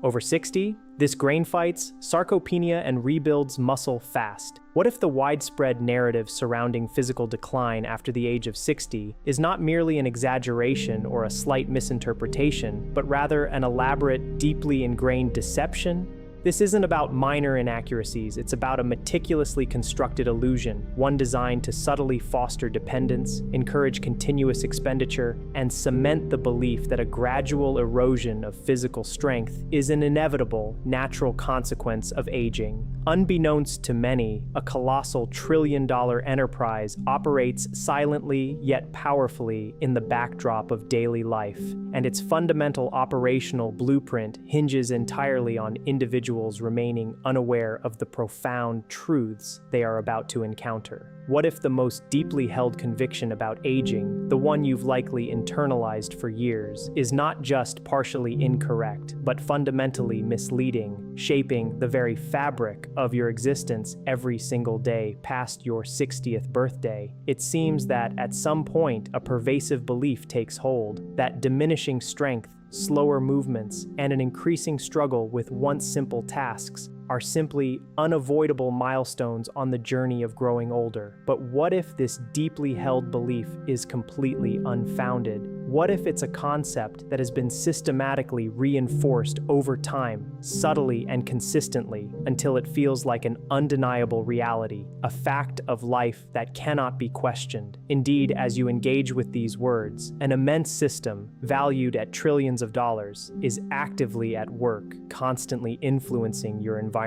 Over 60, this grain fights sarcopenia and rebuilds muscle fast. What if the widespread narrative surrounding physical decline after the age of 60 is not merely an exaggeration or a slight misinterpretation, but rather an elaborate, deeply ingrained deception? This isn't about minor inaccuracies, it's about a meticulously constructed illusion, one designed to subtly foster dependence, encourage continuous expenditure, and cement the belief that a gradual erosion of physical strength is an inevitable, natural consequence of aging. Unbeknownst to many, a colossal trillion-dollar enterprise operates silently yet powerfully in the backdrop of daily life, and its fundamental operational blueprint hinges entirely on individuals remaining unaware of the profound truths they are about to encounter. What if the most deeply held conviction about aging, the one you've likely internalized for years, is not just partially incorrect, but fundamentally misleading, shaping the very fabric of your existence every single day past your 60th birthday? It seems that at some point a pervasive belief takes hold that diminishing strength, slower movements, and an increasing struggle with once simple tasks are simply unavoidable milestones on the journey of growing older. But what if this deeply held belief is completely unfounded? What if it's a concept that has been systematically reinforced over time, subtly and consistently, until it feels like an undeniable reality, a fact of life that cannot be questioned? Indeed, as you engage with these words, an immense system, valued at trillions of dollars, is actively at work, constantly influencing your environment.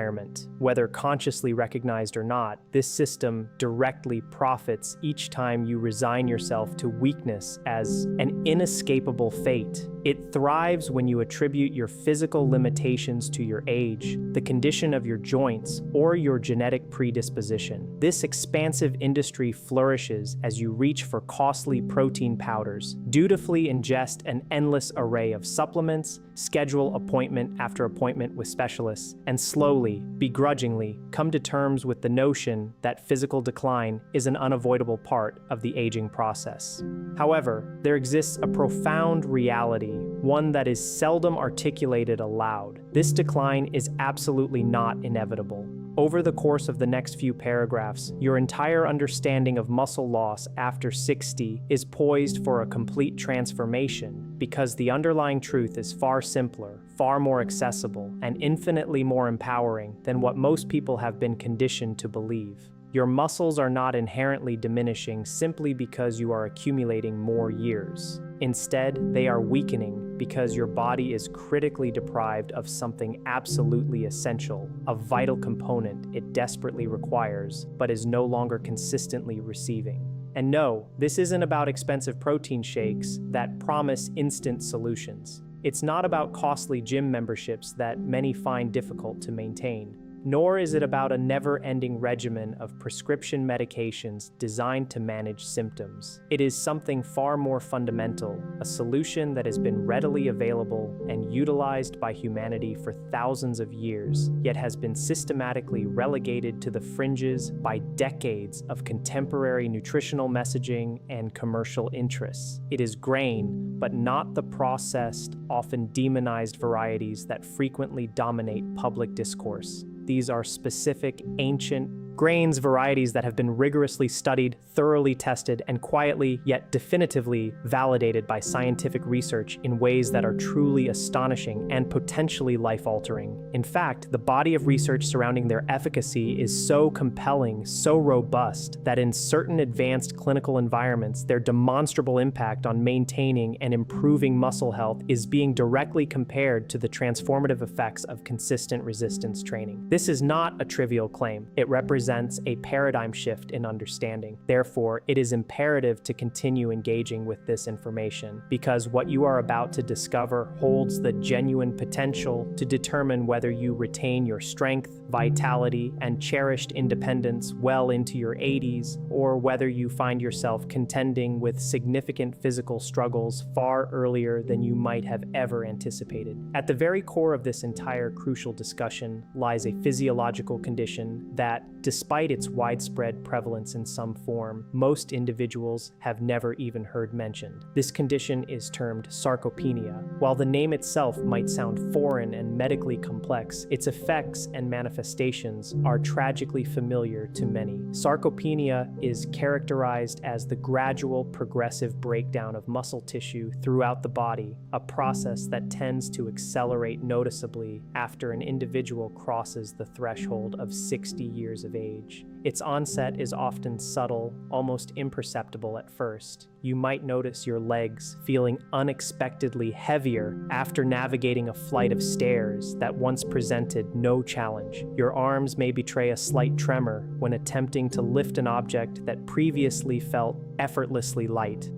Whether consciously recognized or not, this system directly profits each time you resign yourself to weakness as an inescapable fate. It thrives when you attribute your physical limitations to your age, the condition of your joints, or your genetic predisposition. This expansive industry flourishes as you reach for costly protein powders, dutifully ingest an endless array of supplements, schedule appointment after appointment with specialists, and slowly, begrudgingly, come to terms with the notion that physical decline is an unavoidable part of the aging process. However, there exists a profound reality, one that is seldom articulated aloud. This decline is absolutely not inevitable. Over the course of the next few paragraphs, your entire understanding of muscle loss after 60 is poised for a complete transformation, because the underlying truth is far simpler, far more accessible, and infinitely more empowering than what most people have been conditioned to believe. Your muscles are not inherently diminishing simply because you are accumulating more years. Instead, they are weakening because your body is critically deprived of something absolutely essential, a vital component it desperately requires, but is no longer consistently receiving. And no, this isn't about expensive protein shakes that promise instant solutions. It's not about costly gym memberships that many find difficult to maintain. Nor is it about a never-ending regimen of prescription medications designed to manage symptoms. It is something far more fundamental, a solution that has been readily available and utilized by humanity for thousands of years, yet has been systematically relegated to the fringes by decades of contemporary nutritional messaging and commercial interests. It is grain, but not the processed, often demonized varieties that frequently dominate public discourse. These are specific, ancient grains varieties that have been rigorously studied, thoroughly tested, and quietly yet definitively validated by scientific research in ways that are truly astonishing and potentially life-altering. In fact, the body of research surrounding their efficacy is so compelling, so robust, that in certain advanced clinical environments, their demonstrable impact on maintaining and improving muscle health is being directly compared to the transformative effects of consistent resistance training. This is not a trivial claim. It represents a paradigm shift in understanding. Therefore, it is imperative to continue engaging with this information, because what you are about to discover holds the genuine potential to determine whether you retain your strength, vitality, and cherished independence well into your 80s, or whether you find yourself contending with significant physical struggles far earlier than you might have ever anticipated. At the very core of this entire crucial discussion lies a physiological condition that, despite its widespread prevalence in some form, most individuals have never even heard mentioned. This condition is termed sarcopenia. While the name itself might sound foreign and medically complex, its effects and manifestations are tragically familiar to many. Sarcopenia is characterized as the gradual, progressive breakdown of muscle tissue throughout the body, a process that tends to accelerate noticeably after an individual crosses the threshold of 60 years of age. Its onset is often subtle, almost imperceptible at first. You might notice your legs feeling unexpectedly heavier after navigating a flight of stairs that once presented no challenge. Your arms may betray a slight tremor when attempting to lift an object that previously felt effortlessly light.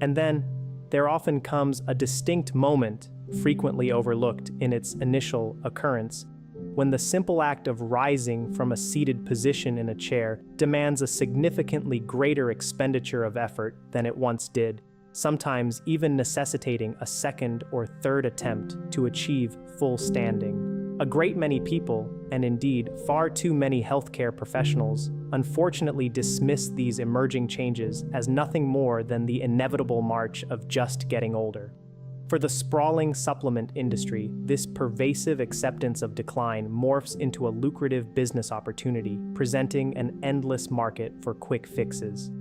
And then, there often comes a distinct moment, frequently overlooked in its initial occurrence, when the simple act of rising from a seated position in a chair demands a significantly greater expenditure of effort than it once did, sometimes even necessitating a second or third attempt to achieve full standing. A great many people, and indeed far too many healthcare professionals, unfortunately dismiss these emerging changes as nothing more than the inevitable march of just getting older. For the sprawling supplement industry, this pervasive acceptance of decline morphs into a lucrative business opportunity, presenting an endless market for quick fixes.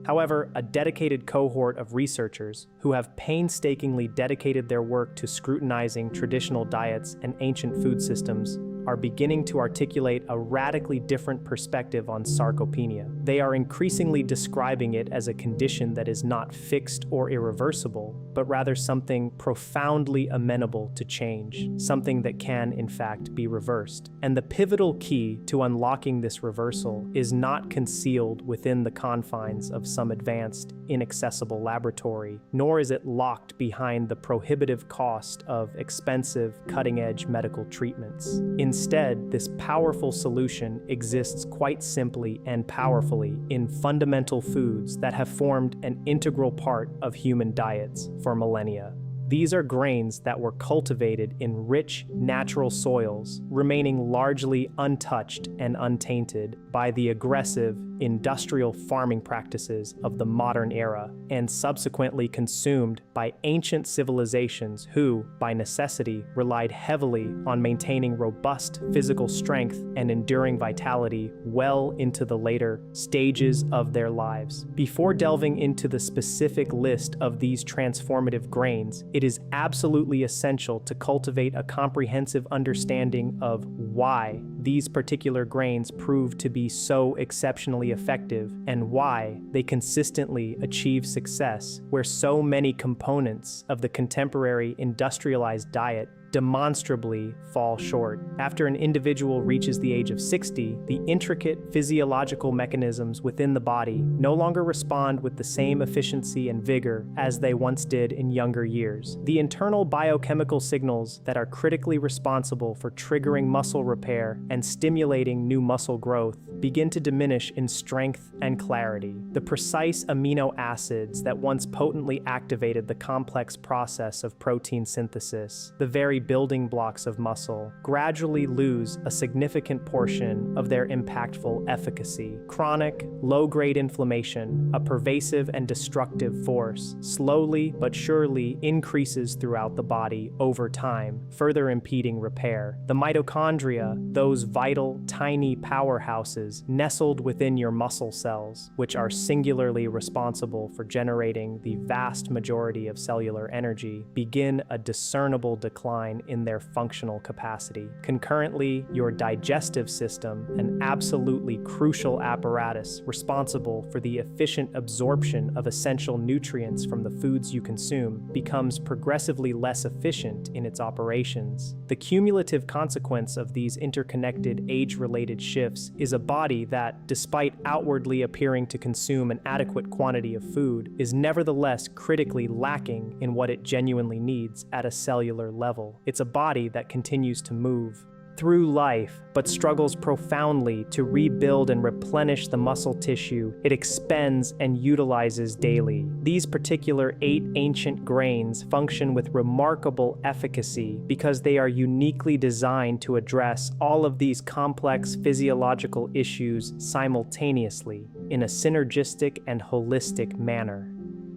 However, a dedicated cohort of researchers who have painstakingly dedicated their work to scrutinizing traditional diets and ancient food systems are beginning to articulate a radically different perspective on sarcopenia. They are increasingly describing it as a condition that is not fixed or irreversible, but rather something profoundly amenable to change, something that can, in fact, be reversed. And the pivotal key to unlocking this reversal is not concealed within the confines of some advanced, inaccessible laboratory, nor is it locked behind the prohibitive cost of expensive, cutting-edge medical treatments. Instead, this powerful solution exists quite simply and powerfully in fundamental foods that have formed an integral part of human diets for millennia. These are grains that were cultivated in rich, natural soils, remaining largely untouched and untainted by the aggressive, industrial farming practices of the modern era, and subsequently consumed by ancient civilizations who, by necessity, relied heavily on maintaining robust physical strength and enduring vitality well into the later stages of their lives. Before delving into the specific list of these transformative grains, it is absolutely essential to cultivate a comprehensive understanding of why these particular grains prove to be so exceptionally effective and why they consistently achieve success where so many components of the contemporary industrialized diet demonstrably fall short. After an individual reaches the age of 60, the intricate physiological mechanisms within the body no longer respond with the same efficiency and vigor as they once did in younger years. The internal biochemical signals that are critically responsible for triggering muscle repair and stimulating new muscle growth begin to diminish in strength and clarity. The precise amino acids that once potently activated the complex process of protein synthesis, the very building blocks of muscle, gradually lose a significant portion of their impactful efficacy. Chronic, low-grade inflammation, a pervasive and destructive force, slowly but surely increases throughout the body over time, further impeding repair. The mitochondria, those vital, tiny powerhouses nestled within your muscle cells, which are singularly responsible for generating the vast majority of cellular energy, begin a discernible decline in their functional capacity. Concurrently, your digestive system, an absolutely crucial apparatus responsible for the efficient absorption of essential nutrients from the foods you consume, becomes progressively less efficient in its operations. The cumulative consequence of these interconnected age-related shifts is a body that, despite outwardly appearing to consume an adequate quantity of food, is nevertheless critically lacking in what it genuinely needs at a cellular level. It's a body that continues to move through life, but struggles profoundly to rebuild and replenish the muscle tissue it expends and utilizes daily. These particular 8 ancient grains function with remarkable efficacy because they are uniquely designed to address all of these complex physiological issues simultaneously in a synergistic and holistic manner.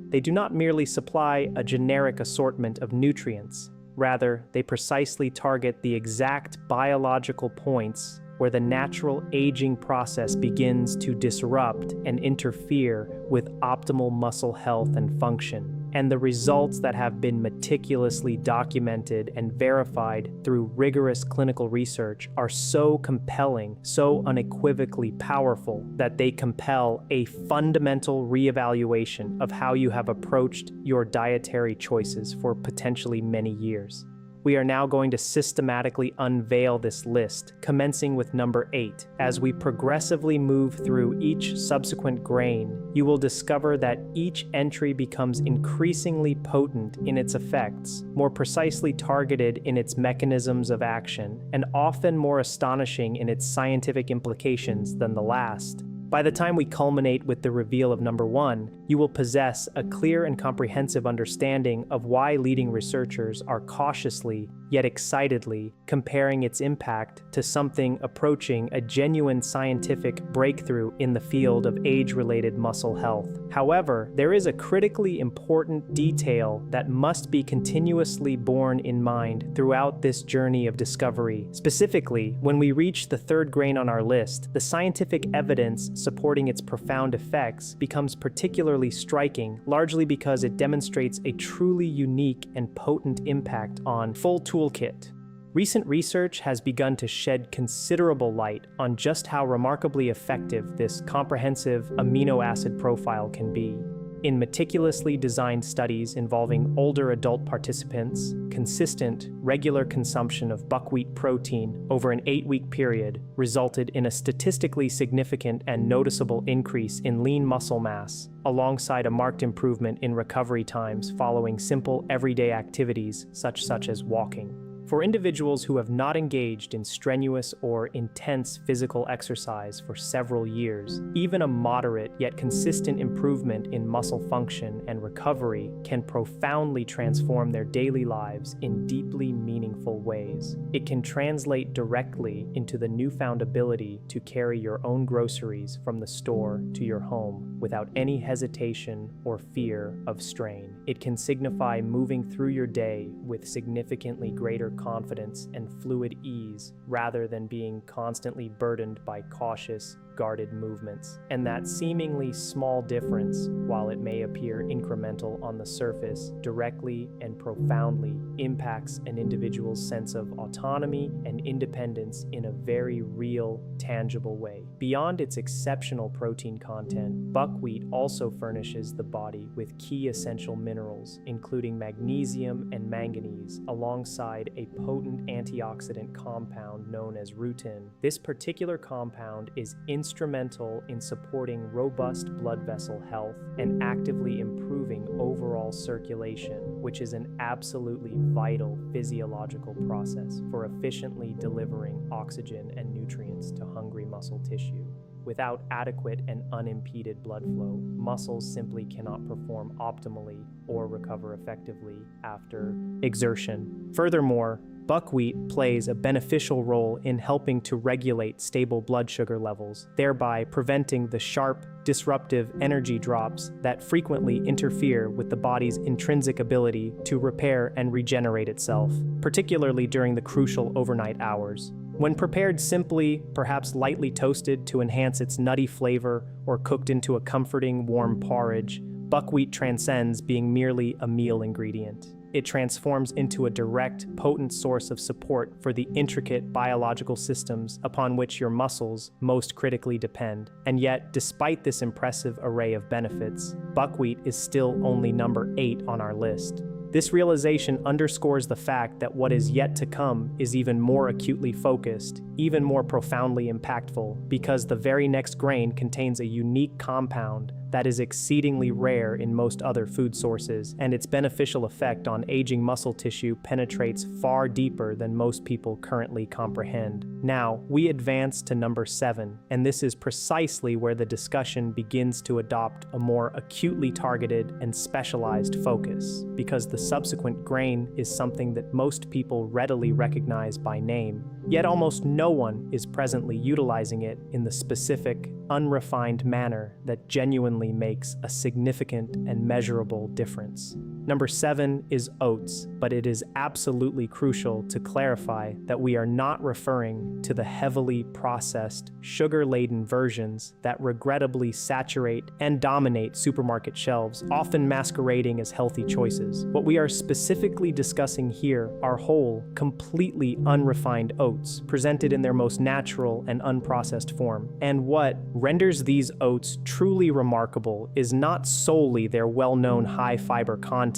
They do not merely supply a generic assortment of nutrients. Rather, they precisely target the exact biological points where the natural aging process begins to disrupt and interfere with optimal muscle health and function. And the results that have been meticulously documented and verified through rigorous clinical research are so compelling, so unequivocally powerful, that they compel a fundamental reevaluation of how you have approached your dietary choices for potentially many years. We are now going to systematically unveil this list, commencing with number 8. As we progressively move through each subsequent grain, you will discover that each entry becomes increasingly potent in its effects, more precisely targeted in its mechanisms of action, and often more astonishing in its scientific implications than the last. By the time we culminate with the reveal of number 1, you will possess a clear and comprehensive understanding of why leading researchers are cautiously, yet excitedly, comparing its impact to something approaching a genuine scientific breakthrough in the field of age-related muscle health. However, there is a critically important detail that must be continuously borne in mind throughout this journey of discovery. Specifically, when we reach the 3rd grain on our list, the scientific evidence supporting its profound effects becomes particularly striking, largely because it demonstrates a truly unique and potent impact on full toolkit. Recent research has begun to shed considerable light on just how remarkably effective this comprehensive amino acid profile can be. In meticulously designed studies involving older adult participants, consistent, regular consumption of buckwheat protein over an 8-week period resulted in a statistically significant and noticeable increase in lean muscle mass, alongside a marked improvement in recovery times following simple everyday activities such as walking. For individuals who have not engaged in strenuous or intense physical exercise for several years, even a moderate yet consistent improvement in muscle function and recovery can profoundly transform their daily lives in deeply meaningful ways. It can translate directly into the newfound ability to carry your own groceries from the store to your home without any hesitation or fear of strain. It can signify moving through your day with significantly greater confidence and fluid ease rather than being constantly burdened by cautious, guarded movements. And that seemingly small difference, while it may appear incremental on the surface, directly and profoundly impacts an individual's sense of autonomy and independence in a very real, tangible way. Beyond its exceptional protein content, buckwheat also furnishes the body with key essential minerals, including magnesium and manganese, alongside a potent antioxidant compound known as rutin. This particular compound is instrumental in supporting robust blood vessel health and actively improving overall circulation, which is an absolutely vital physiological process for efficiently delivering oxygen and nutrients to hungry muscle tissue. Without adequate and unimpeded blood flow, muscles simply cannot perform optimally or recover effectively after exertion. Furthermore, buckwheat plays a beneficial role in helping to regulate stable blood sugar levels, thereby preventing the sharp, disruptive energy drops that frequently interfere with the body's intrinsic ability to repair and regenerate itself, particularly during the crucial overnight hours. When prepared simply, perhaps lightly toasted to enhance its nutty flavor, or cooked into a comforting, warm porridge, buckwheat transcends being merely a meal ingredient. It transforms into a direct, potent source of support for the intricate biological systems upon which your muscles most critically depend. And yet, despite this impressive array of benefits, buckwheat is still only number 8 on our list. This realization underscores the fact that what is yet to come is even more acutely focused, even more profoundly impactful, because the very next grain contains a unique compound that is exceedingly rare in most other food sources, and its beneficial effect on aging muscle tissue penetrates far deeper than most people currently comprehend. Now, we advance to number 7, and this is precisely where the discussion begins to adopt a more acutely targeted and specialized focus, because the subsequent grain is something that most people readily recognize by name, yet almost no one is presently utilizing it in the specific, unrefined manner that genuinely makes a significant and measurable difference. Number 7 is oats, but it is absolutely crucial to clarify that we are not referring to the heavily processed, sugar-laden versions that regrettably saturate and dominate supermarket shelves, often masquerading as healthy choices. What we are specifically discussing here are whole, completely unrefined oats, presented in their most natural and unprocessed form. And what renders these oats truly remarkable is not solely their well-known high-fiber content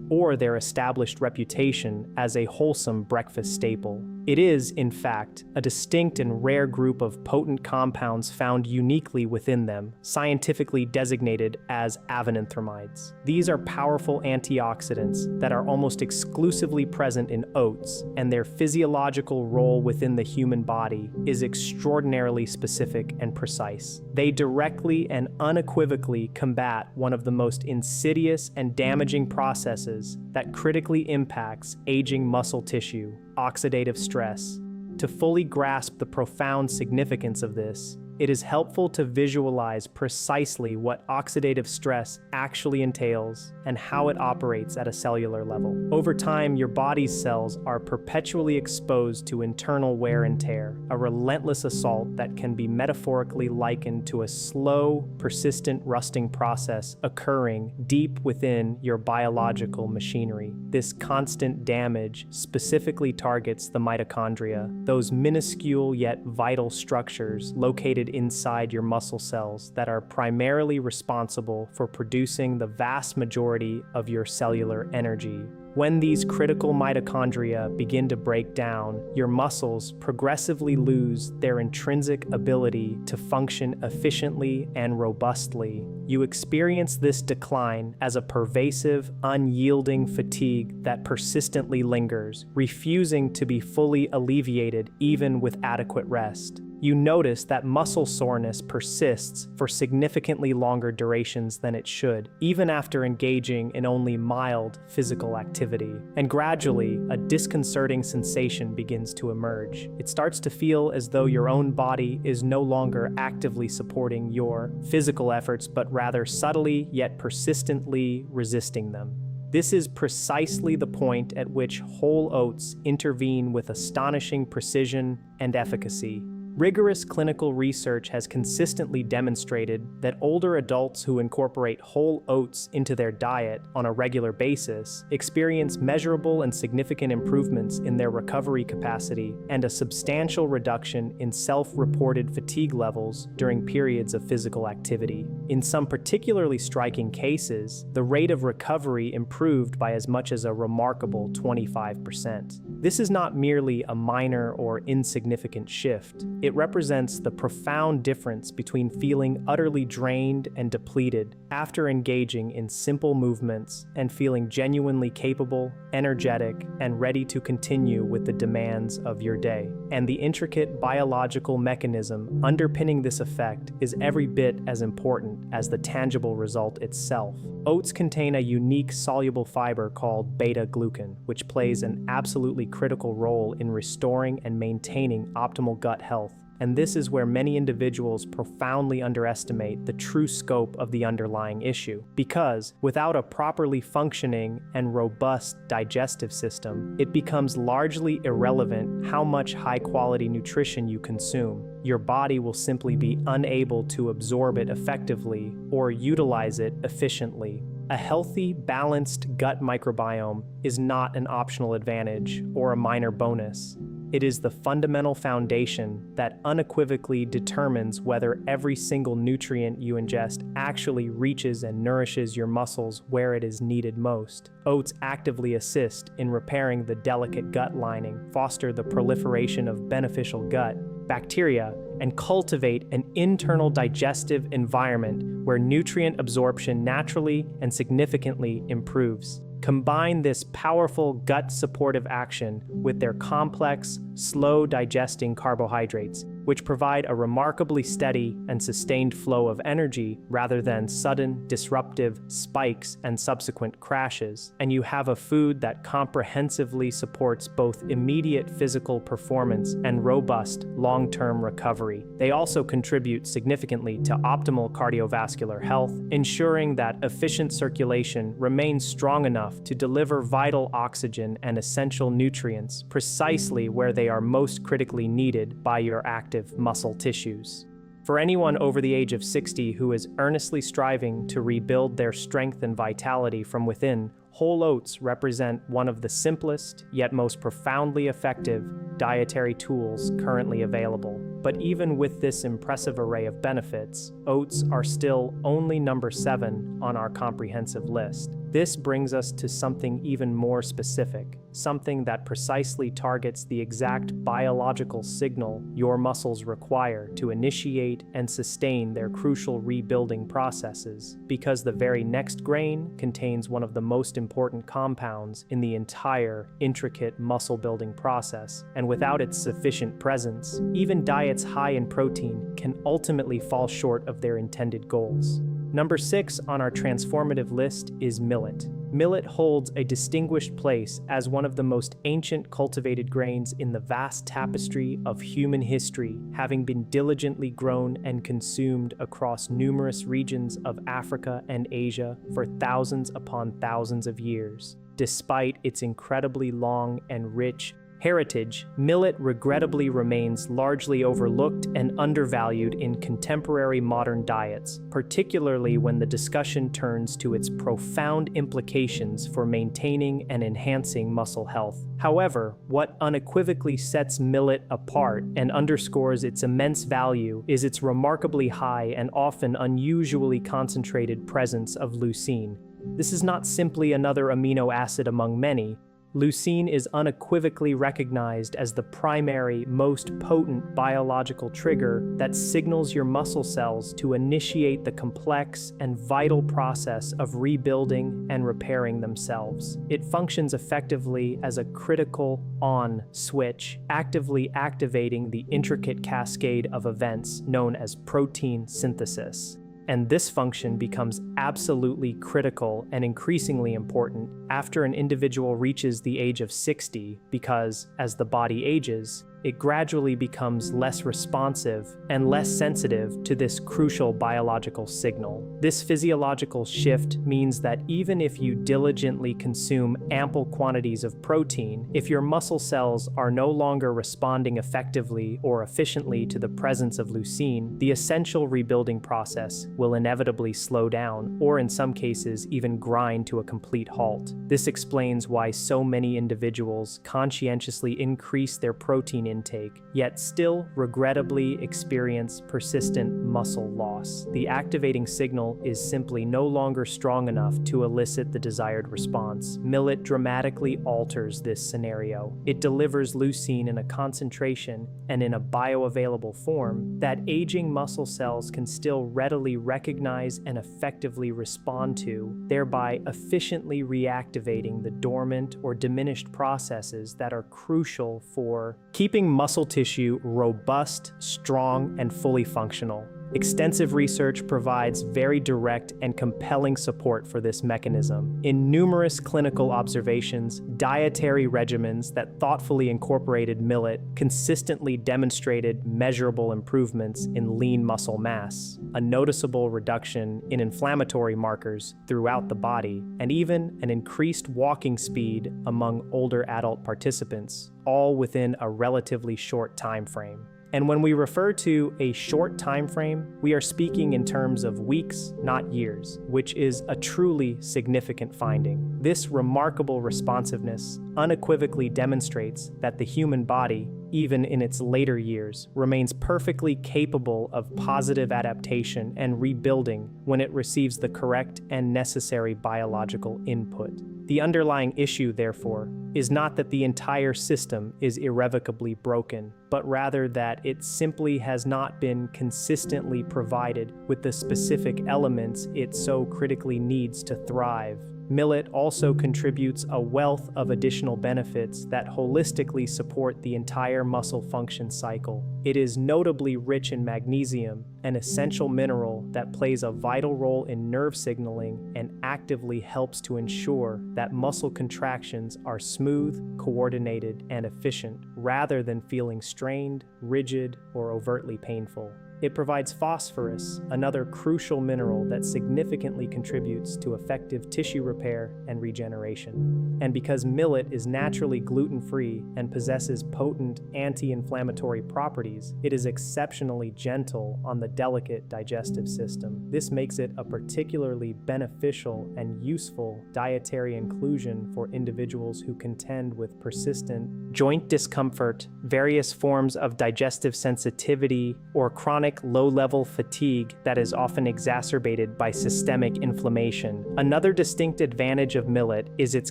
or their established reputation as a wholesome breakfast staple. It is, in fact, a distinct and rare group of potent compounds found uniquely within them, scientifically designated as avenanthramides. These are powerful antioxidants that are almost exclusively present in oats, and their physiological role within the human body is extraordinarily specific and precise. They directly and unequivocally combat one of the most insidious and damaging processes that critically impacts aging muscle tissue: oxidative stress. To fully grasp the profound significance of this, it is helpful to visualize precisely what oxidative stress actually entails and how it operates at a cellular level. Over time, your body's cells are perpetually exposed to internal wear and tear, a relentless assault that can be metaphorically likened to a slow, persistent rusting process occurring deep within your biological machinery. This constant damage specifically targets the mitochondria, those minuscule yet vital structures located inside your muscle cells that are primarily responsible for producing the vast majority of your cellular energy. When these critical mitochondria begin to break down, your muscles progressively lose their intrinsic ability to function efficiently and robustly. You experience this decline as a pervasive, unyielding fatigue that persistently lingers, refusing to be fully alleviated even with adequate rest. You notice that muscle soreness persists for significantly longer durations than it should, even after engaging in only mild physical activity. And gradually, a disconcerting sensation begins to emerge. It starts to feel as though your own body is no longer actively supporting your physical efforts, but rather subtly yet persistently resisting them. This is precisely the point at which whole oats intervene with astonishing precision and efficacy. Rigorous clinical research has consistently demonstrated that older adults who incorporate whole oats into their diet on a regular basis experience measurable and significant improvements in their recovery capacity and a substantial reduction in self-reported fatigue levels during periods of physical activity. In some particularly striking cases, the rate of recovery improved by as much as a remarkable 25%. This is not merely a minor or insignificant shift. It represents the profound difference between feeling utterly drained and depleted after engaging in simple movements and feeling genuinely capable, energetic, and ready to continue with the demands of your day. And the intricate biological mechanism underpinning this effect is every bit as important as the tangible result itself. Oats contain a unique soluble fiber called beta-glucan, which plays an absolutely critical role in restoring and maintaining optimal gut health. And this is where many individuals profoundly underestimate the true scope of the underlying issue. Because without a properly functioning and robust digestive system, it becomes largely irrelevant how much high-quality nutrition you consume. Your body will simply be unable to absorb it effectively or utilize it efficiently. A healthy, balanced gut microbiome is not an optional advantage or a minor bonus. It is the fundamental foundation that unequivocally determines whether every single nutrient you ingest actually reaches and nourishes your muscles where it is needed most. Oats actively assist in repairing the delicate gut lining, foster the proliferation of beneficial gut bacteria, and cultivate an internal digestive environment where nutrient absorption naturally and significantly improves. Combine this powerful gut-supportive action with their complex, slow-digesting carbohydrates, which provide a remarkably steady and sustained flow of energy rather than sudden, disruptive spikes and subsequent crashes, and you have a food that comprehensively supports both immediate physical performance and robust, long-term recovery. They also contribute significantly to optimal cardiovascular health, ensuring that efficient circulation remains strong enough to deliver vital oxygen and essential nutrients precisely where they are most critically needed by your active muscle tissues. For anyone over the age of 60 who is earnestly striving to rebuild their strength and vitality from within, whole oats represent one of the simplest yet most profoundly effective dietary tools currently available. But even with this impressive array of benefits, oats are still only number 7 on our comprehensive list. This brings us to something even more specific, something that precisely targets the exact biological signal your muscles require to initiate and sustain their crucial rebuilding processes, because the very next grain contains one of the most important compounds in the entire intricate muscle-building process, and without its sufficient presence, even diets high in protein can ultimately fall short of their intended goals. Number 6 on our transformative list is millet. Millet holds a distinguished place as one of the most ancient cultivated grains in the vast tapestry of human history, having been diligently grown and consumed across numerous regions of Africa and Asia for thousands upon thousands of years. Despite its incredibly long and rich heritage, millet regrettably remains largely overlooked and undervalued in contemporary modern diets, particularly when the discussion turns to its profound implications for maintaining and enhancing muscle health. However, what unequivocally sets millet apart and underscores its immense value is its remarkably high and often unusually concentrated presence of leucine. This is not simply another amino acid among many. Leucine is unequivocally recognized as the primary, most potent biological trigger that signals your muscle cells to initiate the complex and vital process of rebuilding and repairing themselves. It functions effectively as a critical on switch, actively activating the intricate cascade of events known as protein synthesis. And this function becomes absolutely critical and increasingly important after an individual reaches the age of 60 because, as the body ages, it gradually becomes less responsive and less sensitive to this crucial biological signal. This physiological shift means that even if you diligently consume ample quantities of protein, if your muscle cells are no longer responding effectively or efficiently to the presence of leucine, the essential rebuilding process will inevitably slow down, or in some cases even grind to a complete halt. This explains why so many individuals conscientiously increase their protein intake, yet still regrettably experience persistent muscle loss. The activating signal is simply no longer strong enough to elicit the desired response. Millet dramatically alters this scenario. It delivers leucine in a concentration and in a bioavailable form that aging muscle cells can still readily recognize and effectively respond to, thereby efficiently reactivating the dormant or diminished processes that are crucial for keeping muscle tissue robust, strong, and fully functional. Extensive research provides very direct and compelling support for this mechanism. In numerous clinical observations, dietary regimens that thoughtfully incorporated millet consistently demonstrated measurable improvements in lean muscle mass, a noticeable reduction in inflammatory markers throughout the body, and even an increased walking speed among older adult participants, all within a relatively short time frame. And when we refer to a short time frame, we are speaking in terms of weeks, not years, which is a truly significant finding. This remarkable responsiveness unequivocally demonstrates that the human body, even in its later years, remains perfectly capable of positive adaptation and rebuilding when it receives the correct and necessary biological input. The underlying issue, therefore, is not that the entire system is irrevocably broken, but rather that it simply has not been consistently provided with the specific elements it so critically needs to thrive. Millet also contributes a wealth of additional benefits that holistically support the entire muscle function cycle. It is notably rich in magnesium, an essential mineral that plays a vital role in nerve signaling and actively helps to ensure that muscle contractions are smooth, coordinated, and efficient, rather than feeling strained, rigid, or overtly painful. It provides phosphorus, another crucial mineral that significantly contributes to effective tissue repair and regeneration. And because millet is naturally gluten-free and possesses potent anti-inflammatory properties, it is exceptionally gentle on the delicate digestive system. This makes it a particularly beneficial and useful dietary inclusion for individuals who contend with persistent joint discomfort, various forms of digestive sensitivity, or chronic low-level fatigue that is often exacerbated by systemic inflammation. Another distinct advantage of millet is its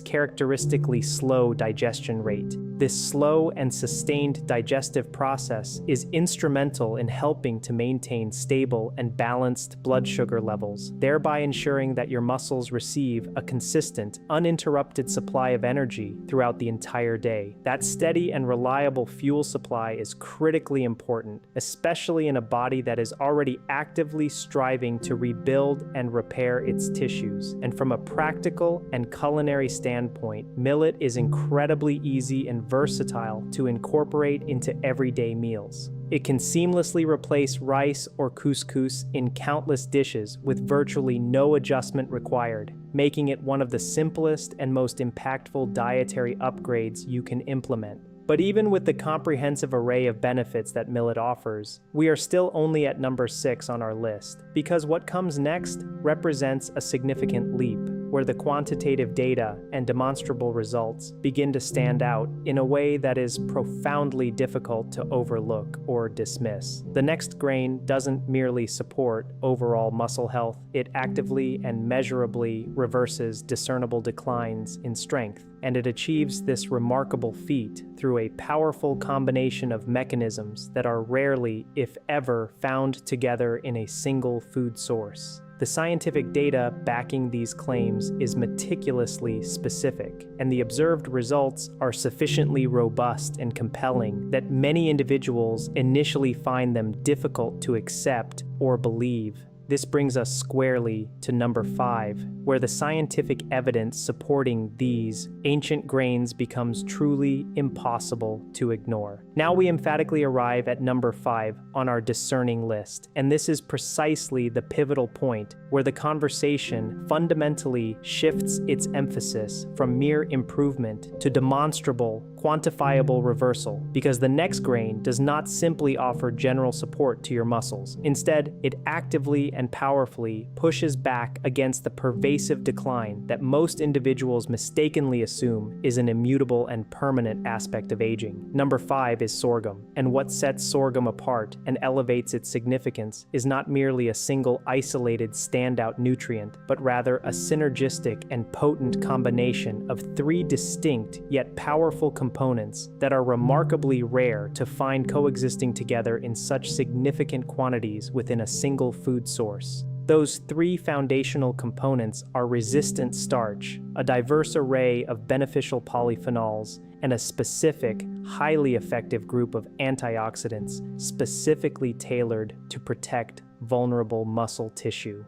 characteristically slow digestion rate. This slow and sustained digestive process is instrumental in helping to maintain stable and balanced blood sugar levels, thereby ensuring that your muscles receive a consistent, uninterrupted supply of energy throughout the entire day. That steady and reliable fuel supply is critically important, especially in a body that is already actively striving to rebuild and repair its tissues. And from a practical and culinary standpoint, millet is incredibly easy and versatile to incorporate into everyday meals. It can seamlessly replace rice or couscous in countless dishes with virtually no adjustment required, making it one of the simplest and most impactful dietary upgrades you can implement. But even with the comprehensive array of benefits that millet offers, we are still only at number 6 on our list, because what comes next represents a significant leap, where the quantitative data and demonstrable results begin to stand out in a way that is profoundly difficult to overlook or dismiss. The next grain doesn't merely support overall muscle health, it actively and measurably reverses discernible declines in strength, and it achieves this remarkable feat through a powerful combination of mechanisms that are rarely, if ever, found together in a single food source. The scientific data backing these claims is meticulously specific, and the observed results are sufficiently robust and compelling that many individuals initially find them difficult to accept or believe. This brings us squarely to number 5, where the scientific evidence supporting these ancient grains becomes truly impossible to ignore. Now we emphatically arrive at number 5 on our discerning list, and this is precisely the pivotal point where the conversation fundamentally shifts its emphasis from mere improvement to demonstrable, quantifiable reversal, because the next grain does not simply offer general support to your muscles. Instead, it actively and powerfully pushes back against the pervasive decline that most individuals mistakenly assume is an immutable and permanent aspect of aging. Number 5 is sorghum, and what sets sorghum apart and elevates its significance is not merely a single isolated standout nutrient, but rather a synergistic and potent combination of 3 distinct yet powerful components that are remarkably rare to find coexisting together in such significant quantities within a single food source. Those 3 foundational components are resistant starch, a diverse array of beneficial polyphenols, and a specific, highly effective group of antioxidants specifically tailored to protect vulnerable muscle tissue.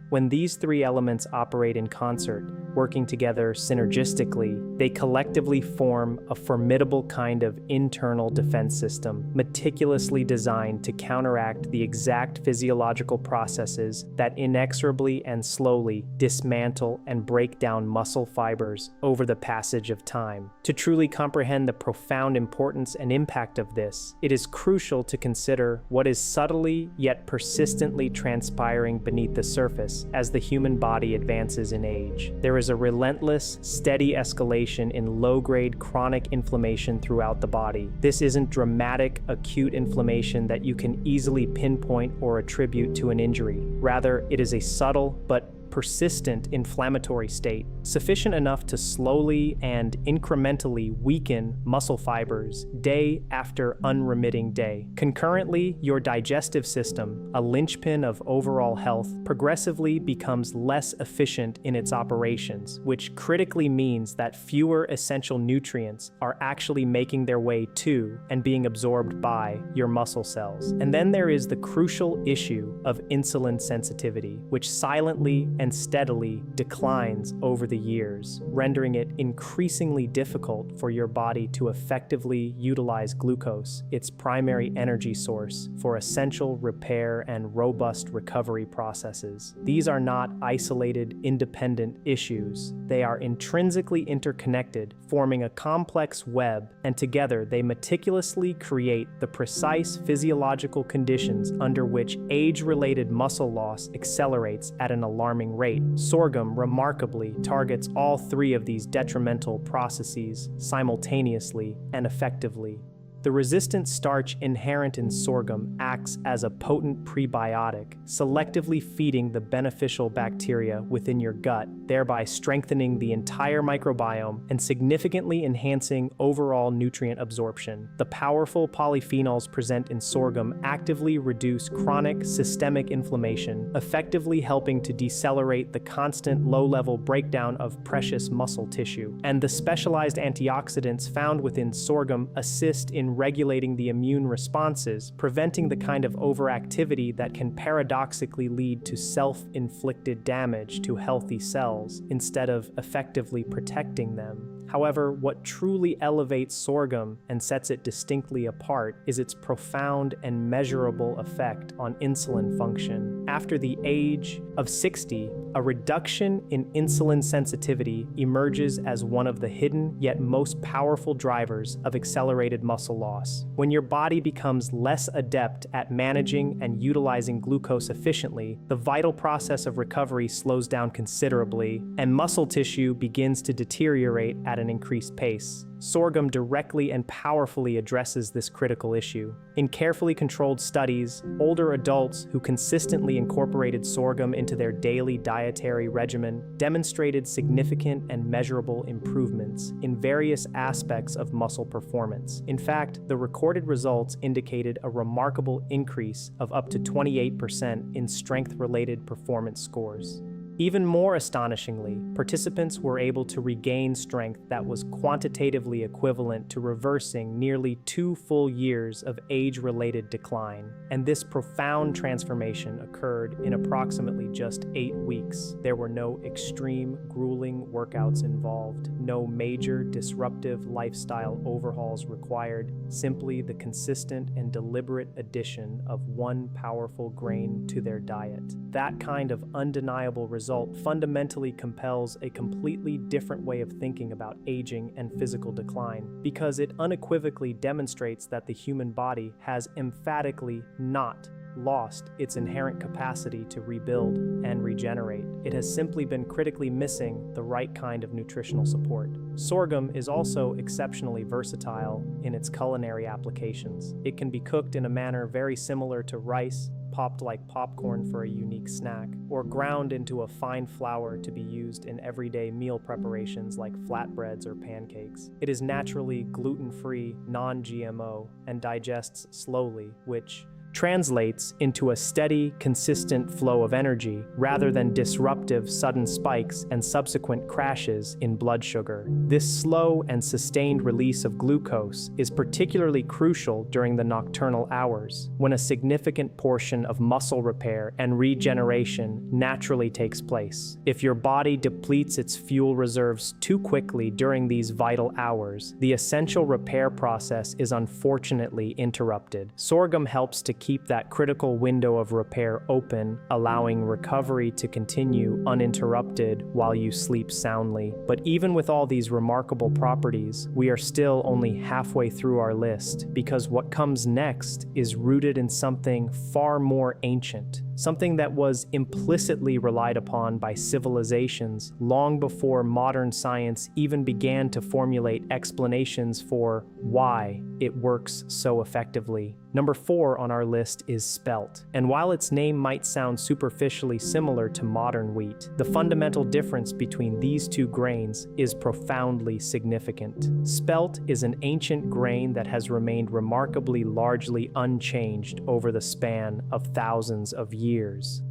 When these 3 elements operate in concert, working together synergistically, they collectively form a formidable kind of internal defense system, meticulously designed to counteract the exact physiological processes that inexorably and slowly dismantle and break down muscle fibers over the passage of time. To truly comprehend the profound importance and impact of this, it is crucial to consider what is subtly yet persistently transpiring beneath the surface as the human body advances in age. There is there's a relentless, steady escalation in low-grade chronic inflammation throughout the body. This isn't dramatic, acute inflammation that you can easily pinpoint or attribute to an injury. Rather, it is a subtle but persistent inflammatory state, sufficient enough to slowly and incrementally weaken muscle fibers day after unremitting day. Concurrently, your digestive system, a linchpin of overall health, progressively becomes less efficient in its operations, which critically means that fewer essential nutrients are actually making their way to and being absorbed by your muscle cells. And then there is the crucial issue of insulin sensitivity, which silently and steadily declines over the years, rendering it increasingly difficult for your body to effectively utilize glucose, its primary energy source, for essential repair and robust recovery processes. These are not isolated, independent issues. They are intrinsically interconnected, forming a complex web, and together they meticulously create the precise physiological conditions under which age-related muscle loss accelerates at an alarming rate. Sorghum remarkably targets all three of these detrimental processes simultaneously and effectively. The resistant starch inherent in sorghum acts as a potent prebiotic, selectively feeding the beneficial bacteria within your gut, thereby strengthening the entire microbiome and significantly enhancing overall nutrient absorption. The powerful polyphenols present in sorghum actively reduce chronic systemic inflammation, effectively helping to decelerate the constant low-level breakdown of precious muscle tissue. And the specialized antioxidants found within sorghum assist in regulating the immune responses, preventing the kind of overactivity that can paradoxically lead to self-inflicted damage to healthy cells instead of effectively protecting them. However, what truly elevates sorghum and sets it distinctly apart is its profound and measurable effect on insulin function. After the age of 60, a reduction in insulin sensitivity emerges as one of the hidden yet most powerful drivers of accelerated muscle loss. When your body becomes less adept at managing and utilizing glucose efficiently, the vital process of recovery slows down considerably, and muscle tissue begins to deteriorate at an increased pace. Sorghum directly and powerfully addresses this critical issue. In carefully controlled studies, older adults who consistently incorporated sorghum into their daily dietary regimen demonstrated significant and measurable improvements in various aspects of muscle performance. In fact, the recorded results indicated a remarkable increase of up to 28% in strength-related performance scores. Even more astonishingly, participants were able to regain strength that was quantitatively equivalent to reversing nearly 2 full years of age-related decline, and this profound transformation occurred in approximately just 8 weeks. There were no extreme, grueling workouts involved, no major disruptive lifestyle overhauls required, simply the consistent and deliberate addition of one powerful grain to their diet. That kind of undeniable result fundamentally compels a completely different way of thinking about aging and physical decline, because it unequivocally demonstrates that the human body has emphatically not lost its inherent capacity to rebuild and regenerate. It has simply been critically missing the right kind of nutritional support. Sorghum is also exceptionally versatile in its culinary applications. It can be cooked in a manner very similar to rice, popped like popcorn for a unique snack, or ground into a fine flour to be used in everyday meal preparations like flatbreads or pancakes. It is naturally gluten-free, non-GMO, and digests slowly, which translates into a steady, consistent flow of energy rather than disruptive sudden spikes and subsequent crashes in blood sugar. This slow and sustained release of glucose is particularly crucial during the nocturnal hours, when a significant portion of muscle repair and regeneration naturally takes place. If your body depletes its fuel reserves too quickly during these vital hours, the essential repair process is unfortunately interrupted. Sorghum helps to keep that critical window of repair open, allowing recovery to continue uninterrupted while you sleep soundly. But even with all these remarkable properties, we are still only halfway through our list, because what comes next is rooted in something far more ancient. something that was implicitly relied upon by civilizations long before modern science even began to formulate explanations for why it works so effectively. Number 4 on our list is spelt, and while its name might sound superficially similar to modern wheat, the fundamental difference between these two grains is profoundly significant. Spelt is an ancient grain that has remained remarkably largely unchanged over the span of thousands of years.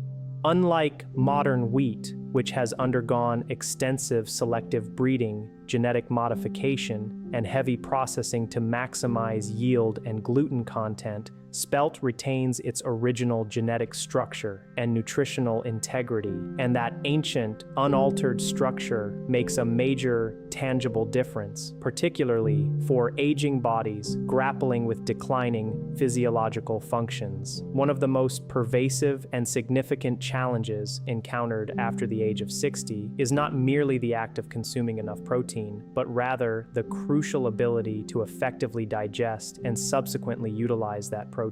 Unlike modern wheat, which has undergone extensive selective breeding, genetic modification, and heavy processing to maximize yield and gluten content, spelt retains its original genetic structure and nutritional integrity, and that ancient, unaltered structure makes a major, tangible difference, particularly for aging bodies grappling with declining physiological functions. One of the most pervasive and significant challenges encountered after the age of 60 is not merely the act of consuming enough protein, but rather the crucial ability to effectively digest and subsequently utilize that protein.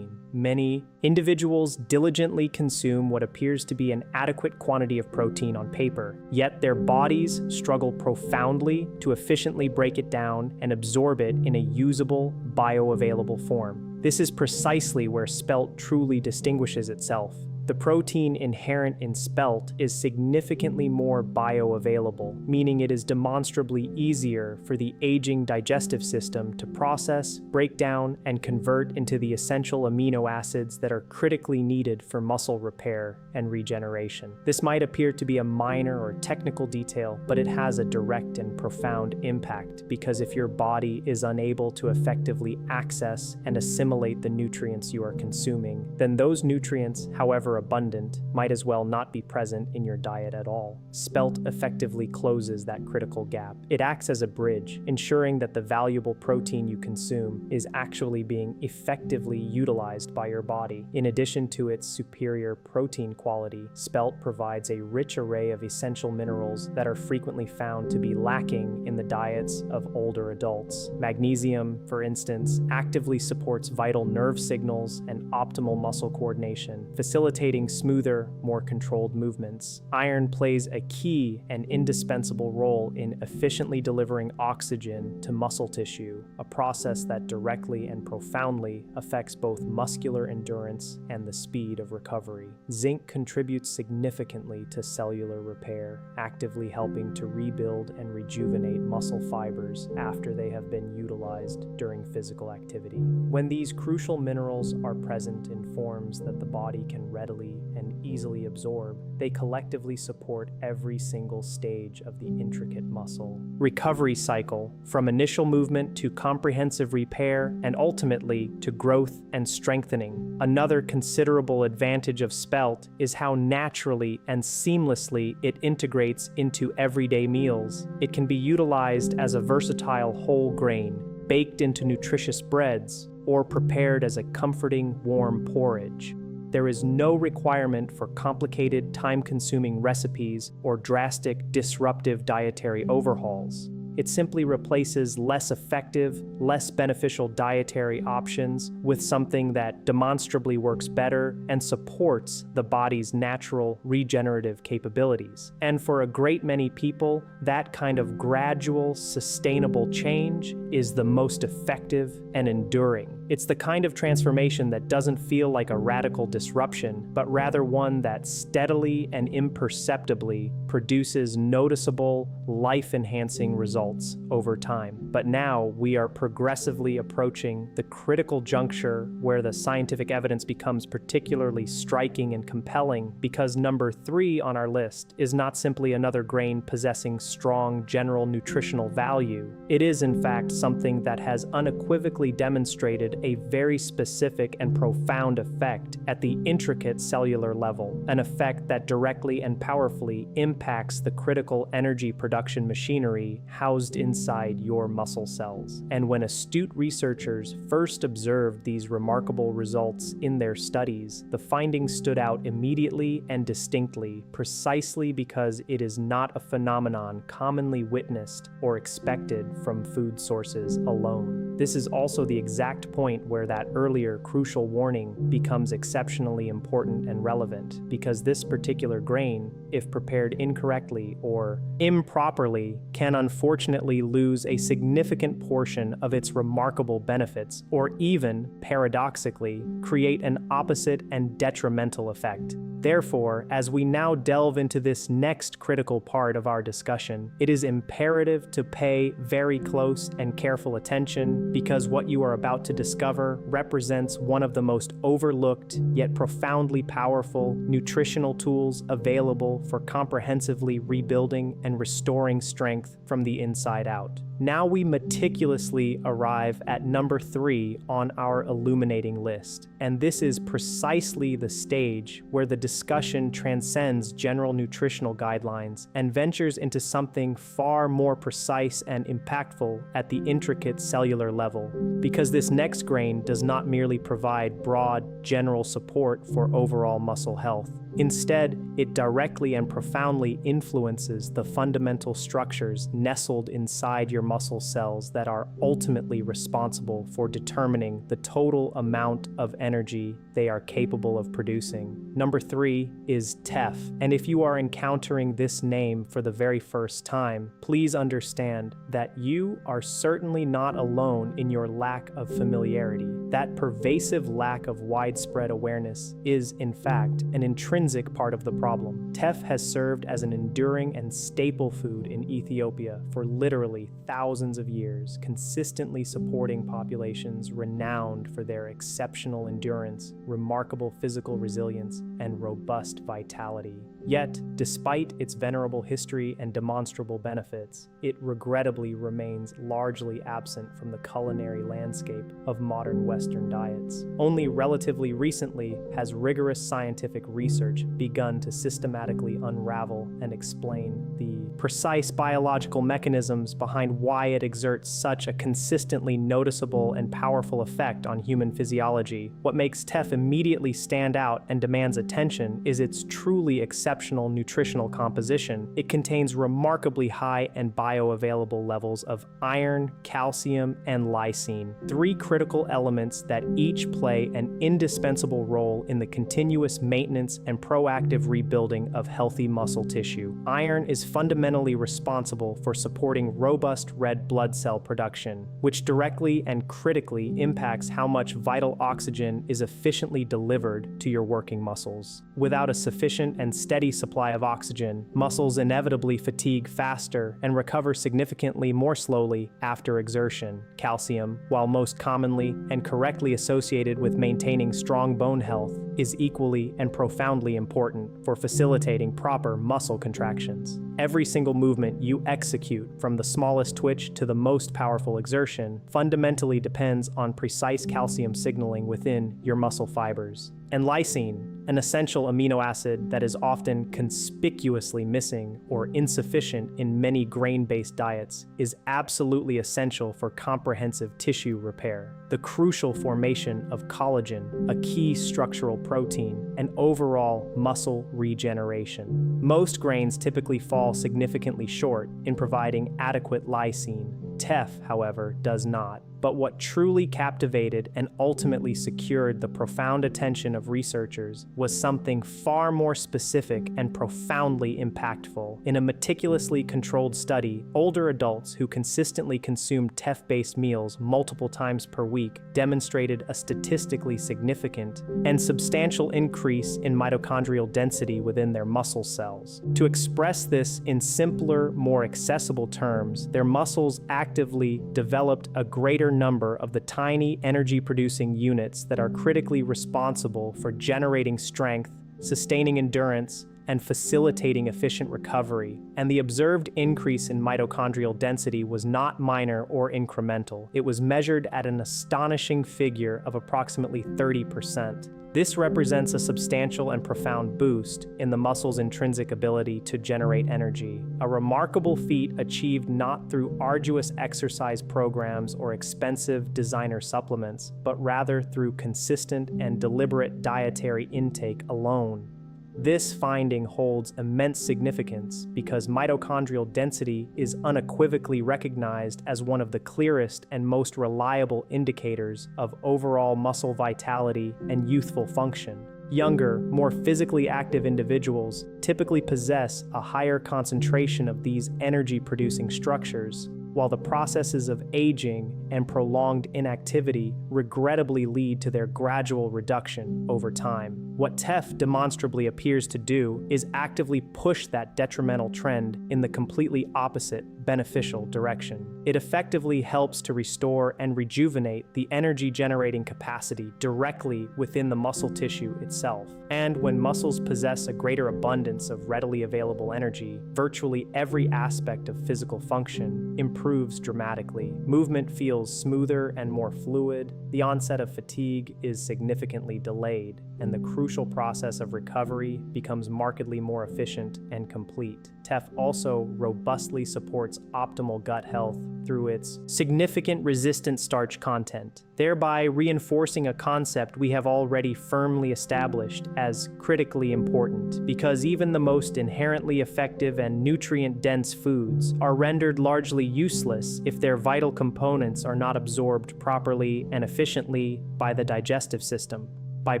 Many individuals diligently consume what appears to be an adequate quantity of protein on paper, yet their bodies struggle profoundly to efficiently break it down and absorb it in a usable, bioavailable form. This is precisely where spelt truly distinguishes itself. The protein inherent in spelt is significantly more bioavailable, meaning it is demonstrably easier for the aging digestive system to process, break down, and convert into the essential amino acids that are critically needed for muscle repair and regeneration. This might appear to be a minor or technical detail, but it has a direct and profound impact, because if your body is unable to effectively access and assimilate the nutrients you are consuming, then those nutrients, however abundant, might as well not be present in your diet at all. Spelt effectively closes that critical gap. It acts as a bridge, ensuring that the valuable protein you consume is actually being effectively utilized by your body. In addition to its superior protein quality, spelt provides a rich array of essential minerals that are frequently found to be lacking in the diets of older adults. Magnesium, for instance, actively supports vital nerve signals and optimal muscle coordination, facilitating smoother, more controlled movements. Iron plays a key and indispensable role in efficiently delivering oxygen to muscle tissue, a process that directly and profoundly affects both muscular endurance and the speed of recovery. Zinc contributes significantly to cellular repair, actively helping to rebuild and rejuvenate muscle fibers after they have been utilized during physical activity. When these crucial minerals are present in forms that the body can readily and easily absorb, they collectively support every single stage of the intricate muscle recovery cycle, from initial movement to comprehensive repair and ultimately to growth and strengthening. Another considerable advantage of spelt is how naturally and seamlessly it integrates into everyday meals. It can be utilized as a versatile whole grain, baked into nutritious breads, or prepared as a comforting, warm porridge. There is no requirement for complicated, time-consuming recipes or drastic, disruptive dietary overhauls. It simply replaces less effective, less beneficial dietary options with something that demonstrably works better and supports the body's natural regenerative capabilities. And for a great many people, that kind of gradual, sustainable change is the most effective and enduring. It's the kind of transformation that doesn't feel like a radical disruption, but rather one that steadily and imperceptibly produces noticeable, life-enhancing results over time. But now we are progressively approaching the critical juncture where the scientific evidence becomes particularly striking and compelling, because number 3 on our list is not simply another grain possessing strong general nutritional value. It is, in fact, something that has unequivocally demonstrated a very specific and profound effect at the intricate cellular level, an effect that directly and powerfully impacts the critical energy production machinery housed inside your muscle cells. And when astute researchers first observed these remarkable results in their studies, the findings stood out immediately and distinctly, precisely because it is not a phenomenon commonly witnessed or expected from food sources alone. This is also the exact point point where that earlier crucial warning becomes exceptionally important and relevant, because this particular grain, if prepared incorrectly or improperly, can unfortunately lose a significant portion of its remarkable benefits, or even, paradoxically, create an opposite and detrimental effect. Therefore, as we now delve into this next critical part of our discussion, it is imperative to pay very close and careful attention, because what you are about to discover represents one of the most overlooked yet profoundly powerful nutritional tools available for comprehensively rebuilding and restoring strength from the inside out. Now we meticulously arrive at number 3 on our illuminating list, and this is precisely the stage where the discussion transcends general nutritional guidelines and ventures into something far more precise and impactful at the intricate cellular level, because this next grain does not merely provide broad, general support for overall muscle health. Instead, it directly and profoundly influences the fundamental structures nestled inside your muscle cells that are ultimately responsible for determining the total amount of energy they are capable of producing. Number 3 is TEF, and if you are encountering this name for the very first time, please understand that you are certainly not alone in your lack of familiarity. That pervasive lack of widespread awareness is, in fact, an intrinsic part of the problem. Teff has served as an enduring and staple food in Ethiopia for literally thousands of years, consistently supporting populations renowned for their exceptional endurance, remarkable physical resilience, and robust vitality. Yet, despite its venerable history and demonstrable benefits, it regrettably remains largely absent from the culinary landscape of modern Western diets. Only relatively recently has rigorous scientific research begun to systematically unravel and explain the precise biological mechanisms behind why it exerts such a consistently noticeable and powerful effect on human physiology. What makes teff immediately stand out and demands attention is its truly exceptional nutritional composition. It contains remarkably high and bioavailable levels of iron, calcium, and lysine, 3 critical elements that each play an indispensable role in the continuous maintenance and proactive rebuilding of healthy muscle tissue. Iron is fundamentally responsible for supporting robust red blood cell production, which directly and critically impacts how much vital oxygen is efficiently delivered to your working muscles. Without a sufficient and steady supply of oxygen, muscles inevitably fatigue faster and recover significantly more slowly after exertion. Calcium, while most commonly and correctly associated with maintaining strong bone health, is equally and profoundly important for facilitating proper muscle contractions. Every single movement you execute, from the smallest twitch to the most powerful exertion, fundamentally depends on precise calcium signaling within your muscle fibers. And lysine, an essential amino acid that is often conspicuously missing or insufficient in many grain-based diets, is absolutely essential for comprehensive tissue repair, the crucial formation of collagen, a key structural protein, and overall muscle regeneration. Most grains typically fall significantly short in providing adequate lysine. Teff, however, does not. But what truly captivated and ultimately secured the profound attention of researchers was something far more specific and profoundly impactful. In a meticulously controlled study, older adults who consistently consumed teff-based meals multiple times per week demonstrated a statistically significant and substantial increase in mitochondrial density within their muscle cells. To express this in simpler, more accessible terms, their muscles actively developed a greater number of the tiny energy-producing units that are critically responsible for generating strength, sustaining endurance, and facilitating efficient recovery. And the observed increase in mitochondrial density was not minor or incremental. It was measured at an astonishing figure of approximately 30%. This represents a substantial and profound boost in the muscle's intrinsic ability to generate energy, a remarkable feat achieved not through arduous exercise programs or expensive designer supplements, but rather through consistent and deliberate dietary intake alone. This finding holds immense significance because mitochondrial density is unequivocally recognized as one of the clearest and most reliable indicators of overall muscle vitality and youthful function. Younger, more physically active individuals typically possess a higher concentration of these energy-producing structures, while the processes of aging and prolonged inactivity regrettably lead to their gradual reduction over time. What TEF demonstrably appears to do is actively push that detrimental trend in the completely opposite, beneficial direction. It effectively helps to restore and rejuvenate the energy-generating capacity directly within the muscle tissue itself. And when muscles possess a greater abundance of readily available energy, virtually every aspect of physical function improves dramatically. Movement feels smoother and more fluid, the onset of fatigue is significantly delayed, and the crucial process of recovery becomes markedly more efficient and complete. TEF also robustly supports optimal gut health through its significant resistant starch content, thereby reinforcing a concept we have already firmly established as critically important, because even the most inherently effective and nutrient-dense foods are rendered largely useless if their vital components are not absorbed properly and efficiently by the digestive system. By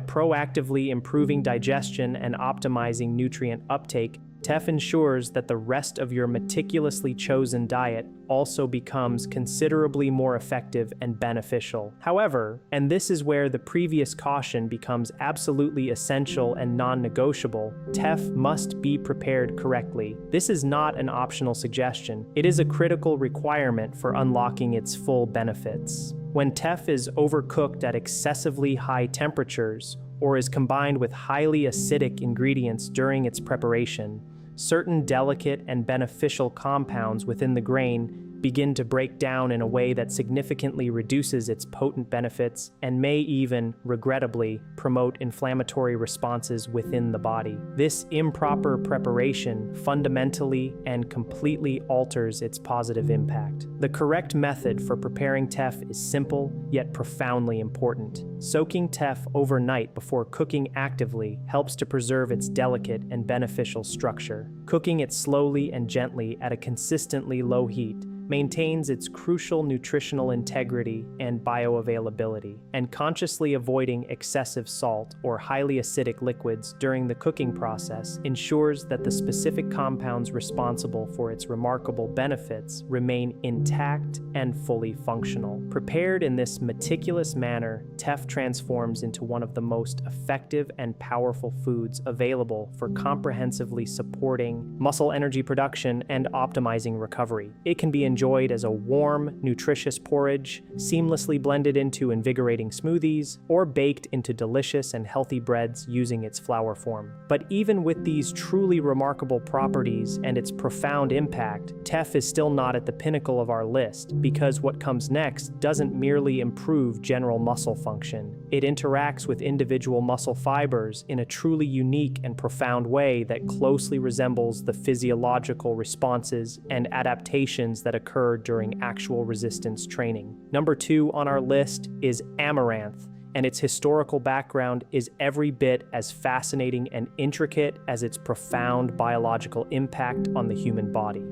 proactively improving digestion and optimizing nutrient uptake, TEF ensures that the rest of your meticulously chosen diet also becomes considerably more effective and beneficial. However, and this is where the previous caution becomes absolutely essential and non-negotiable, TEF must be prepared correctly. This is not an optional suggestion. It is a critical requirement for unlocking its full benefits. When TEF is overcooked at excessively high temperatures or is combined with highly acidic ingredients during its preparation, certain delicate and beneficial compounds within the grain begin to break down in a way that significantly reduces its potent benefits and may even, regrettably, promote inflammatory responses within the body. This improper preparation fundamentally and completely alters its positive impact. The correct method for preparing TEF is simple, yet profoundly important. Soaking TEF overnight before cooking actively helps to preserve its delicate and beneficial structure. Cooking it slowly and gently at a consistently low heat maintains its crucial nutritional integrity and bioavailability, and consciously avoiding excessive salt or highly acidic liquids during the cooking process ensures that the specific compounds responsible for its remarkable benefits remain intact and fully functional. Prepared in this meticulous manner, TEF transforms into one of the most effective and powerful foods available for comprehensively supporting muscle energy production and optimizing recovery. It can be enjoyed as a warm, nutritious porridge, seamlessly blended into invigorating smoothies, or baked into delicious and healthy breads using its flour form. But even with these truly remarkable properties and its profound impact, TEF is still not at the pinnacle of our list, because what comes next doesn't merely improve general muscle function. It interacts with individual muscle fibers in a truly unique and profound way that closely resembles the physiological responses and adaptations that occur during actual resistance training. Number 2 on our list is amaranth, and its historical background is every bit as fascinating and intricate as its profound biological impact on the human body.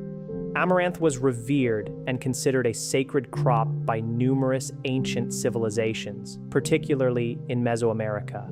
Amaranth was revered and considered a sacred crop by numerous ancient civilizations, particularly in Mesoamerica.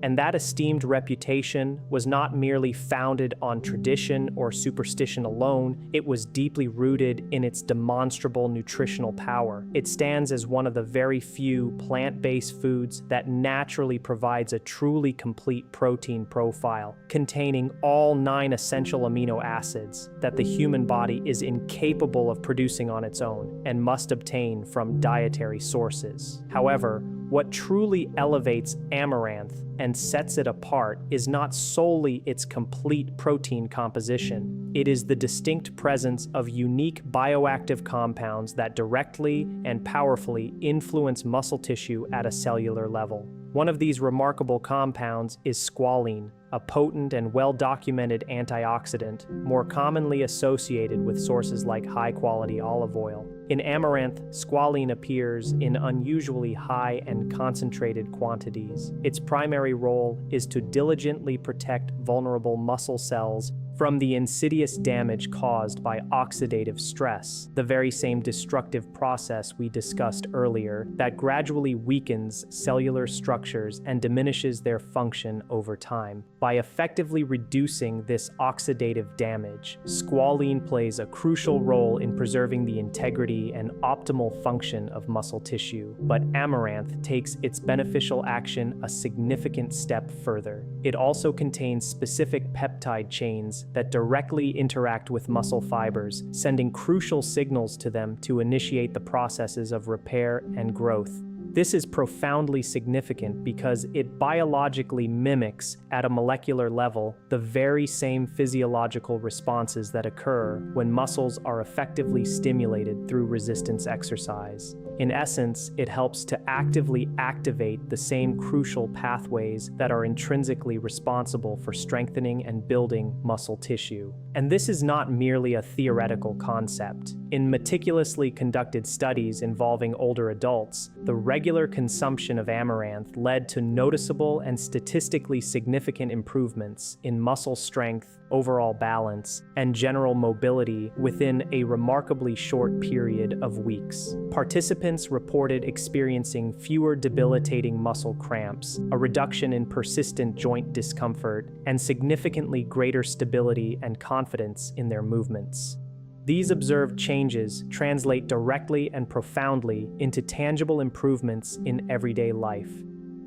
And that esteemed reputation was not merely founded on tradition or superstition alone, it was deeply rooted in its demonstrable nutritional power. It stands as one of the very few plant-based foods that naturally provides a truly complete protein profile, containing all 9 essential amino acids that the human body is incapable of producing on its own and must obtain from dietary sources. However, what truly elevates amaranth and sets it apart is not solely its complete protein composition. It is the distinct presence of unique bioactive compounds that directly and powerfully influence muscle tissue at a cellular level. One of these remarkable compounds is squalene, a potent and well-documented antioxidant, more commonly associated with sources like high-quality olive oil. In amaranth, squalene appears in unusually high and concentrated quantities. Its primary role is to diligently protect vulnerable muscle cells from the insidious damage caused by oxidative stress, the very same destructive process we discussed earlier that gradually weakens cellular structures and diminishes their function over time. By effectively reducing this oxidative damage, squalene plays a crucial role in preserving the integrity and optimal function of muscle tissue. But amaranth takes its beneficial action a significant step further. It also contains specific peptide chains that directly interact with muscle fibers, sending crucial signals to them to initiate the processes of repair and growth. This is profoundly significant because it biologically mimics, at a molecular level, the very same physiological responses that occur when muscles are effectively stimulated through resistance exercise. In essence, it helps to actively activate the same crucial pathways that are intrinsically responsible for strengthening and building muscle tissue. And this is not merely a theoretical concept. In meticulously conducted studies involving older adults, the regular consumption of amaranth led to noticeable and statistically significant improvements in muscle strength, overall balance, and general mobility within a remarkably short period of weeks. Participants reported experiencing fewer debilitating muscle cramps, a reduction in persistent joint discomfort, and significantly greater stability and confidence in their movements. These observed changes translate directly and profoundly into tangible improvements in everyday life.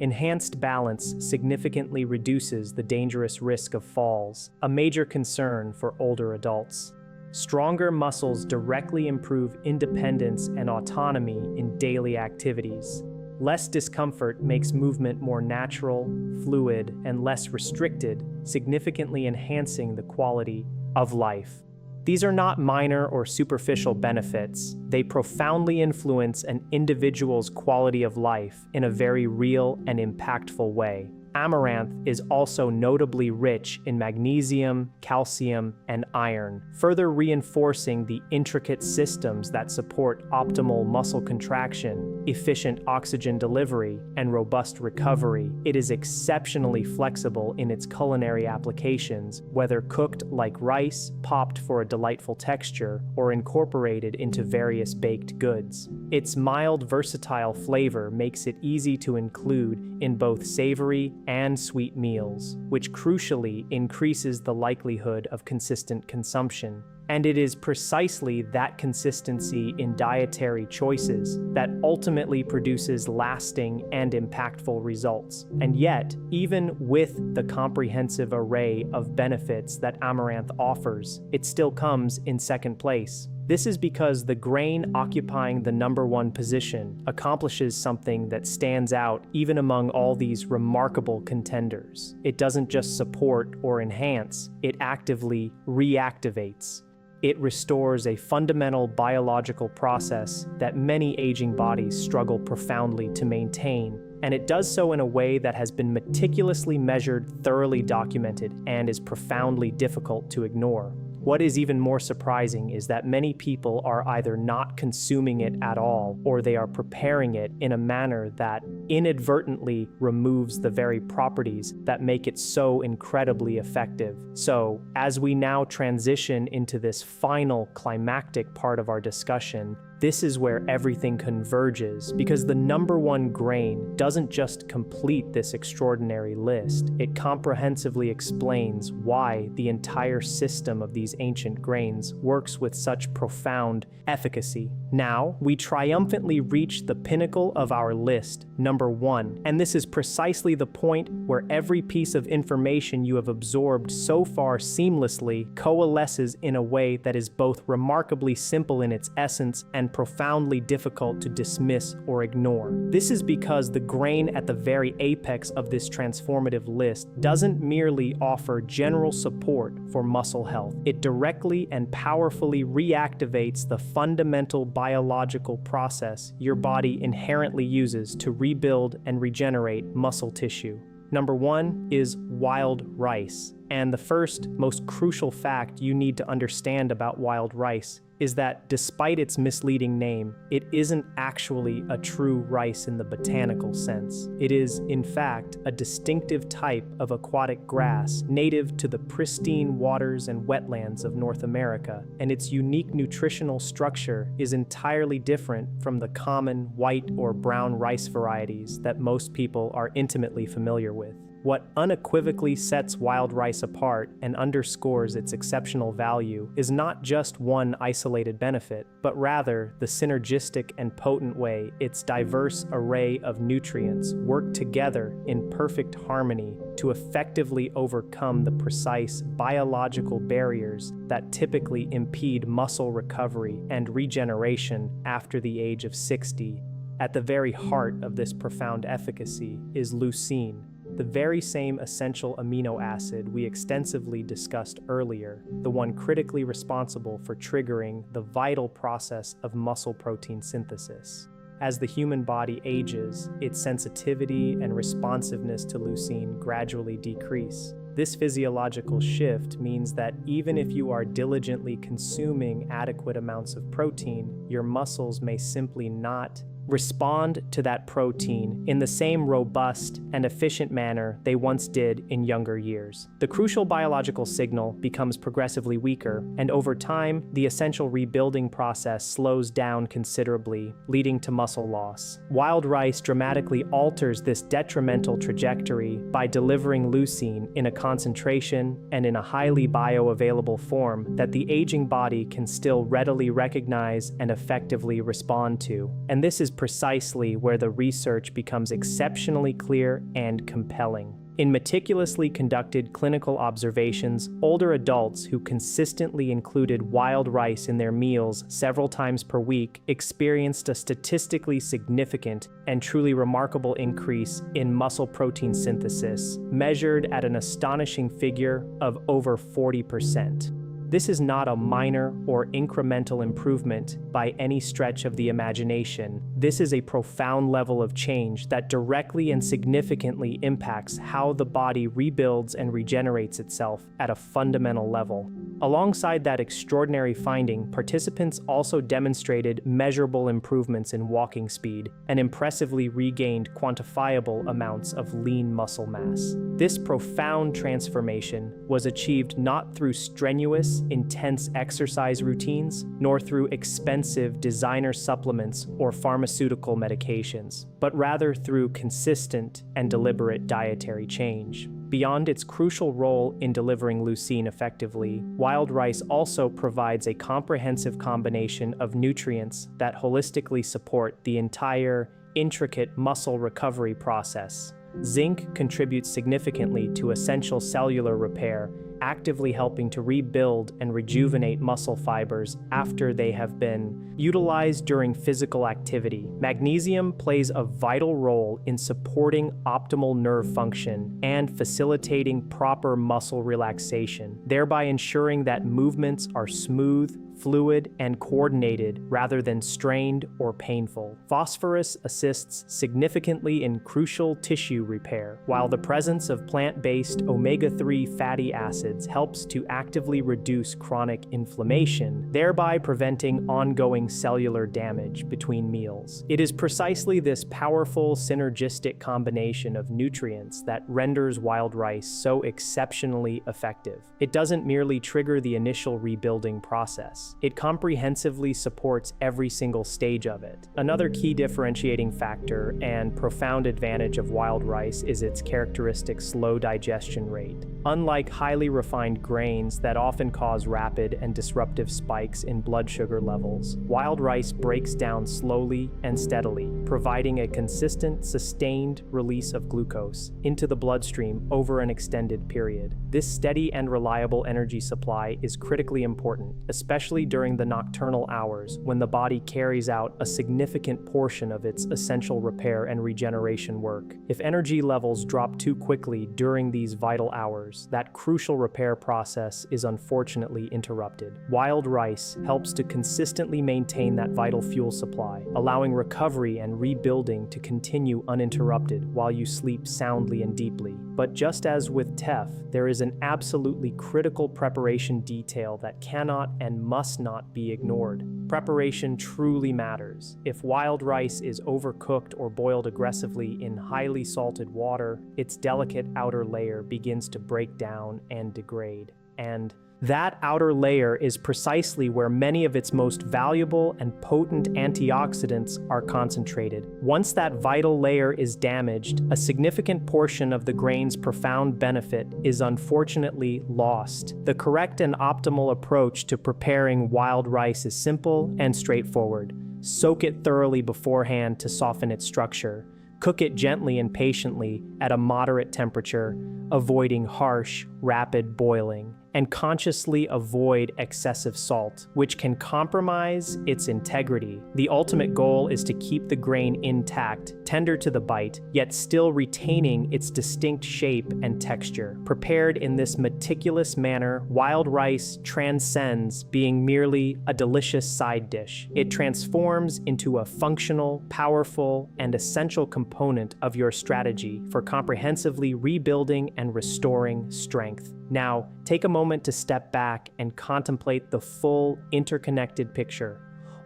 Enhanced balance significantly reduces the dangerous risk of falls, a major concern for older adults. Stronger muscles directly improve independence and autonomy in daily activities. Less discomfort makes movement more natural, fluid, and less restricted, significantly enhancing the quality of life. These are not minor or superficial benefits. They profoundly influence an individual's quality of life in a very real and impactful way. Amaranth is also notably rich in magnesium, calcium, and iron, further reinforcing the intricate systems that support optimal muscle contraction, efficient oxygen delivery, and robust recovery. It is exceptionally flexible in its culinary applications, whether cooked like rice, popped for a delightful texture, or incorporated into various baked goods. Its mild, versatile flavor makes it easy to include in both savory and sweet meals, which crucially increases the likelihood of consistent consumption. And it is precisely that consistency in dietary choices that ultimately produces lasting and impactful results. And yet, even with the comprehensive array of benefits that amaranth offers, it still comes in second place. This is because the grain occupying the #1 position accomplishes something that stands out even among all these remarkable contenders. It doesn't just support or enhance, it actively reactivates. It restores a fundamental biological process that many aging bodies struggle profoundly to maintain, and it does so in a way that has been meticulously measured, thoroughly documented, and is profoundly difficult to ignore. What is even more surprising is that many people are either not consuming it at all, or they are preparing it in a manner that inadvertently removes the very properties that make it so incredibly effective. So, as we now transition into this final climactic part of our discussion, this is where everything converges, because the #1 grain doesn't just complete this extraordinary list, it comprehensively explains why the entire system of these ancient grains works with such profound efficacy. Now, we triumphantly reach the pinnacle of our list, #1, and this is precisely the point where every piece of information you have absorbed so far seamlessly coalesces in a way that is both remarkably simple in its essence and profoundly difficult to dismiss or ignore. This is because the grain at the very apex of this transformative list doesn't merely offer general support for muscle health. It directly and powerfully reactivates the fundamental biological process your body inherently uses to rebuild and regenerate muscle tissue. Number 1 is wild rice. And the first, most crucial fact you need to understand about wild rice is that despite its misleading name, it isn't actually a true rice in the botanical sense. It is, in fact, a distinctive type of aquatic grass native to the pristine waters and wetlands of North America, and its unique nutritional structure is entirely different from the common white or brown rice varieties that most people are intimately familiar with. What unequivocally sets wild rice apart and underscores its exceptional value is not just one isolated benefit, but rather the synergistic and potent way its diverse array of nutrients work together in perfect harmony to effectively overcome the precise biological barriers that typically impede muscle recovery and regeneration after the age of 60. At the very heart of this profound efficacy is leucine, the very same essential amino acid we extensively discussed earlier, the one critically responsible for triggering the vital process of muscle protein synthesis. As the human body ages, its sensitivity and responsiveness to leucine gradually decrease. This physiological shift means that even if you are diligently consuming adequate amounts of protein, your muscles may simply not respond to that protein in the same robust and efficient manner they once did in younger years. The crucial biological signal becomes progressively weaker, and over time, the essential rebuilding process slows down considerably, leading to muscle loss. Wild rice dramatically alters this detrimental trajectory by delivering leucine in a concentration and in a highly bioavailable form that the aging body can still readily recognize and effectively respond to. And this is precisely where the research becomes exceptionally clear and compelling. In meticulously conducted clinical observations, older adults who consistently included wild rice in their meals several times per week experienced a statistically significant and truly remarkable increase in muscle protein synthesis, measured at an astonishing figure of over 40%. This is not a minor or incremental improvement by any stretch of the imagination. This is a profound level of change that directly and significantly impacts how the body rebuilds and regenerates itself at a fundamental level. Alongside that extraordinary finding, participants also demonstrated measurable improvements in walking speed and impressively regained quantifiable amounts of lean muscle mass. This profound transformation was achieved not through strenuous, intense exercise routines, nor through expensive designer supplements or pharmaceutical medications, but rather through consistent and deliberate dietary change. Beyond its crucial role in delivering leucine effectively, wild rice also provides a comprehensive combination of nutrients that holistically support the entire, intricate muscle recovery process. Zinc contributes significantly to essential cellular repair, actively helping to rebuild and rejuvenate muscle fibers after they have been utilized during physical activity. Magnesium plays a vital role in supporting optimal nerve function and facilitating proper muscle relaxation, thereby ensuring that movements are smooth, fluid, and coordinated rather than strained or painful. Phosphorus assists significantly in crucial tissue repair, while the presence of plant-based omega-3 fatty acids helps to actively reduce chronic inflammation, thereby preventing ongoing cellular damage between meals. It is precisely this powerful synergistic combination of nutrients that renders wild rice so exceptionally effective. It doesn't merely trigger the initial rebuilding process. It comprehensively supports every single stage of it. Another key differentiating factor and profound advantage of wild rice is its characteristic slow digestion rate. Unlike highly refined grains that often cause rapid and disruptive spikes in blood sugar levels, wild rice breaks down slowly and steadily, providing a consistent, sustained release of glucose into the bloodstream over an extended period. This steady and reliable energy supply is critically important, especially during the nocturnal hours when the body carries out a significant portion of its essential repair and regeneration work. If energy levels drop too quickly during these vital hours, that crucial repair process is unfortunately interrupted. Wild rice helps to consistently maintain that vital fuel supply, allowing recovery and rebuilding to continue uninterrupted while you sleep soundly and deeply. But just as with teff, there is an absolutely critical preparation detail that cannot and must not be ignored. Preparation truly matters. If wild rice is overcooked or boiled aggressively in highly salted water, its delicate outer layer begins to break down and degrade. And that outer layer is precisely where many of its most valuable and potent antioxidants are concentrated. Once that vital layer is damaged, a significant portion of the grain's profound benefit is unfortunately lost. The correct and optimal approach to preparing wild rice is simple and straightforward. Soak it thoroughly beforehand to soften its structure. Cook it gently and patiently at a moderate temperature, avoiding harsh, rapid boiling, and consciously avoid excessive salt, which can compromise its integrity. The ultimate goal is to keep the grain intact, tender to the bite, yet still retaining its distinct shape and texture. Prepared in this meticulous manner, wild rice transcends being merely a delicious side dish. It transforms into a functional, powerful, and essential component of your strategy for comprehensively rebuilding and restoring strength. Now, take a moment to step back and contemplate the full, interconnected picture.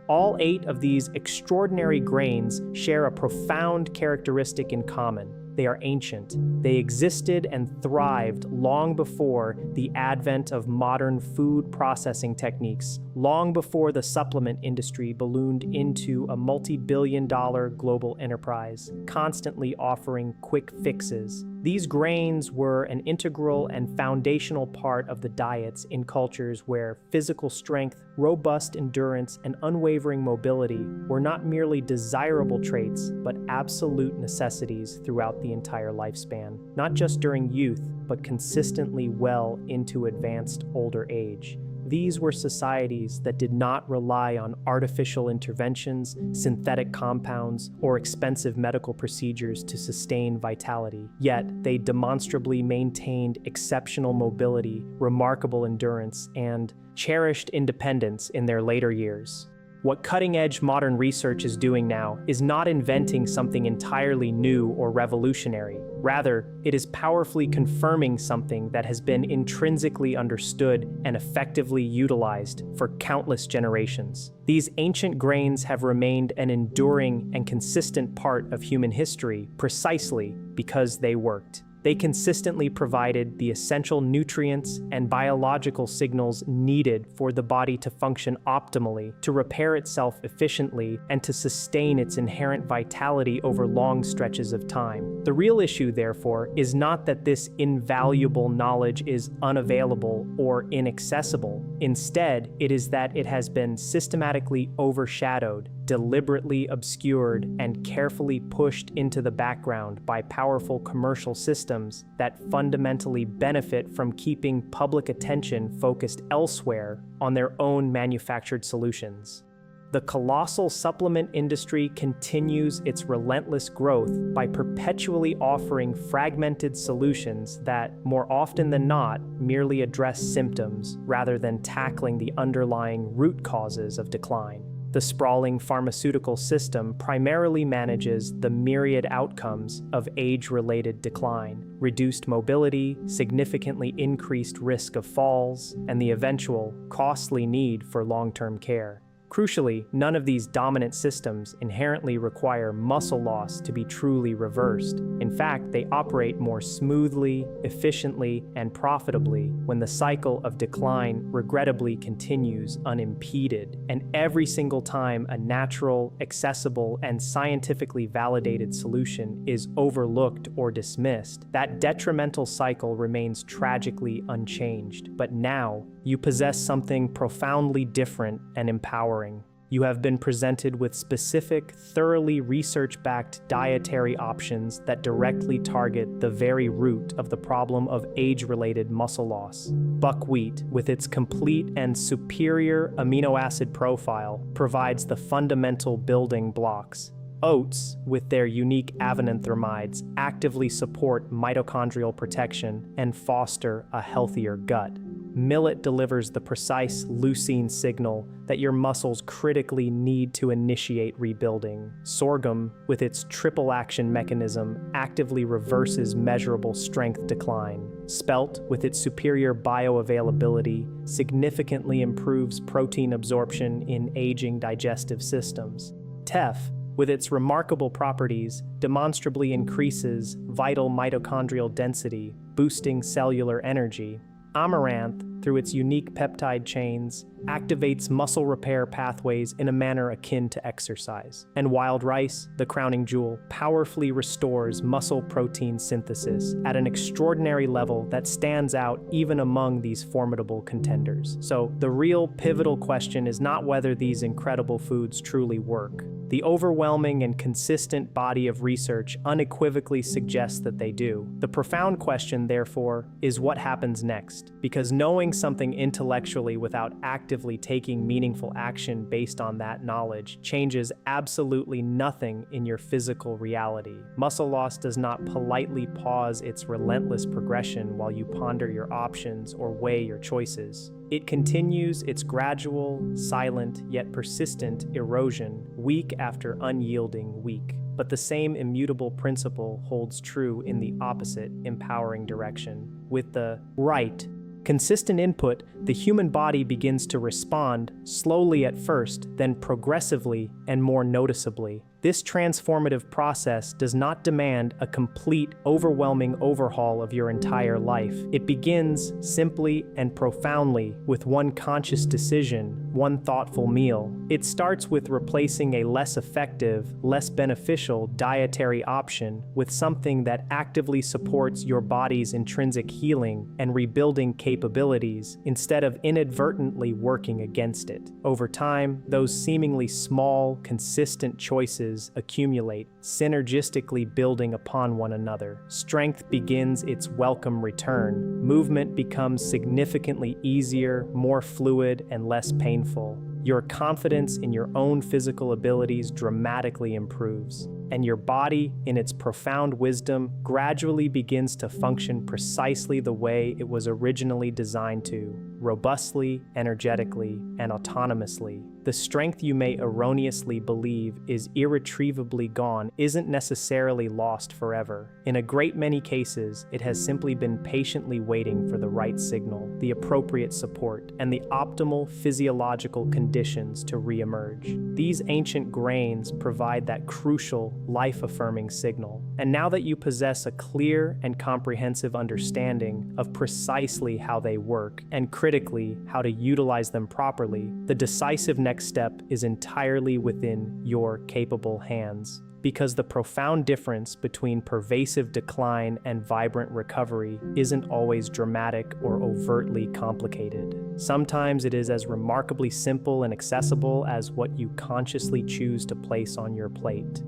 All 8 of these extraordinary grains share a profound characteristic in common. They are ancient. They existed and thrived long before the advent of modern food processing techniques, long before the supplement industry ballooned into a multi-billion-dollar global enterprise, constantly offering quick fixes. These grains were an integral and foundational part of the diets in cultures where physical strength, robust endurance, and unwavering mobility were not merely desirable traits, but absolute necessities throughout the entire lifespan, not just during youth, but consistently well into advanced older age. These were societies that did not rely on artificial interventions, synthetic compounds, or expensive medical procedures to sustain vitality. Yet, they demonstrably maintained exceptional mobility, remarkable endurance, and cherished independence in their later years. What cutting-edge modern research is doing now is not inventing something entirely new or revolutionary. Rather, it is powerfully confirming something that has been intrinsically understood and effectively utilized for countless generations. These ancient grains have remained an enduring and consistent part of human history precisely because they worked. They consistently provided the essential nutrients and biological signals needed for the body to function optimally, to repair itself efficiently, and to sustain its inherent vitality over long stretches of time. The real issue, therefore, is not that this invaluable knowledge is unavailable or inaccessible. Instead, it is that it has been systematically overshadowed, deliberately obscured, and carefully pushed into the background by powerful commercial systems that fundamentally benefit from keeping public attention focused elsewhere on their own manufactured solutions. The colossal supplement industry continues its relentless growth by perpetually offering fragmented solutions that, more often than not, merely address symptoms rather than tackling the underlying root causes of decline. The sprawling pharmaceutical system primarily manages the myriad outcomes of age-related decline, reduced mobility, significantly increased risk of falls, and the eventual, costly need for long-term care. Crucially, none of these dominant systems inherently require muscle loss to be truly reversed. In fact, they operate more smoothly, efficiently, and profitably when the cycle of decline regrettably continues unimpeded. And every single time a natural, accessible, and scientifically validated solution is overlooked or dismissed, that detrimental cycle remains tragically unchanged. But now, you possess something profoundly different and empowering. You have been presented with specific, thoroughly research-backed dietary options that directly target the very root of the problem of age-related muscle loss. Buckwheat, with its complete and superior amino acid profile, provides the fundamental building blocks. Oats, with their unique avenanthramides, actively support mitochondrial protection and foster a healthier gut. Millet delivers the precise leucine signal that your muscles critically need to initiate rebuilding. Sorghum, with its triple action mechanism, actively reverses measurable strength decline. Spelt, with its superior bioavailability, significantly improves protein absorption in aging digestive systems. Teff, with its remarkable properties, demonstrably increases vital mitochondrial density, boosting cellular energy. Amaranth, through its unique peptide chains, activates muscle repair pathways in a manner akin to exercise. And wild rice, the crowning jewel, powerfully restores muscle protein synthesis at an extraordinary level that stands out even among these formidable contenders. So the real pivotal question is not whether these incredible foods truly work. The overwhelming and consistent body of research unequivocally suggests that they do. The profound question, therefore, is what happens next? Because knowing something intellectually without actively taking meaningful action based on that knowledge changes absolutely nothing in your physical reality. Muscle loss does not politely pause its relentless progression while you ponder your options or weigh your choices. It continues its gradual, silent, yet persistent erosion week after unyielding week. But the same immutable principle holds true in the opposite, empowering direction. With the right, consistent input, the human body begins to respond, slowly at first, then progressively and more noticeably. This transformative process does not demand a complete, overwhelming overhaul of your entire life. It begins simply and profoundly with one conscious decision, one thoughtful meal. It starts with replacing a less effective, less beneficial dietary option with something that actively supports your body's intrinsic healing and rebuilding capabilities instead of inadvertently working against it. Over time, those seemingly small, consistent choices accumulate, synergistically building upon one another. Strength begins its welcome return. Movement becomes significantly easier, more fluid, and less painful. Your confidence in your own physical abilities dramatically improves, and your body, in its profound wisdom, gradually begins to function precisely the way it was originally designed to, robustly, energetically, and autonomously. The strength you may erroneously believe is irretrievably gone isn't necessarily lost forever. In a great many cases, it has simply been patiently waiting for the right signal, the appropriate support, and the optimal physiological conditions to reemerge. These ancient grains provide that crucial, life-affirming signal. And now that you possess a clear and comprehensive understanding of precisely how they work, and critically, how to utilize them properly, the decisive next step is entirely within your capable hands. Because the profound difference between pervasive decline and vibrant recovery isn't always dramatic or overtly complicated. Sometimes it is as remarkably simple and accessible as what you consciously choose to place on your plate.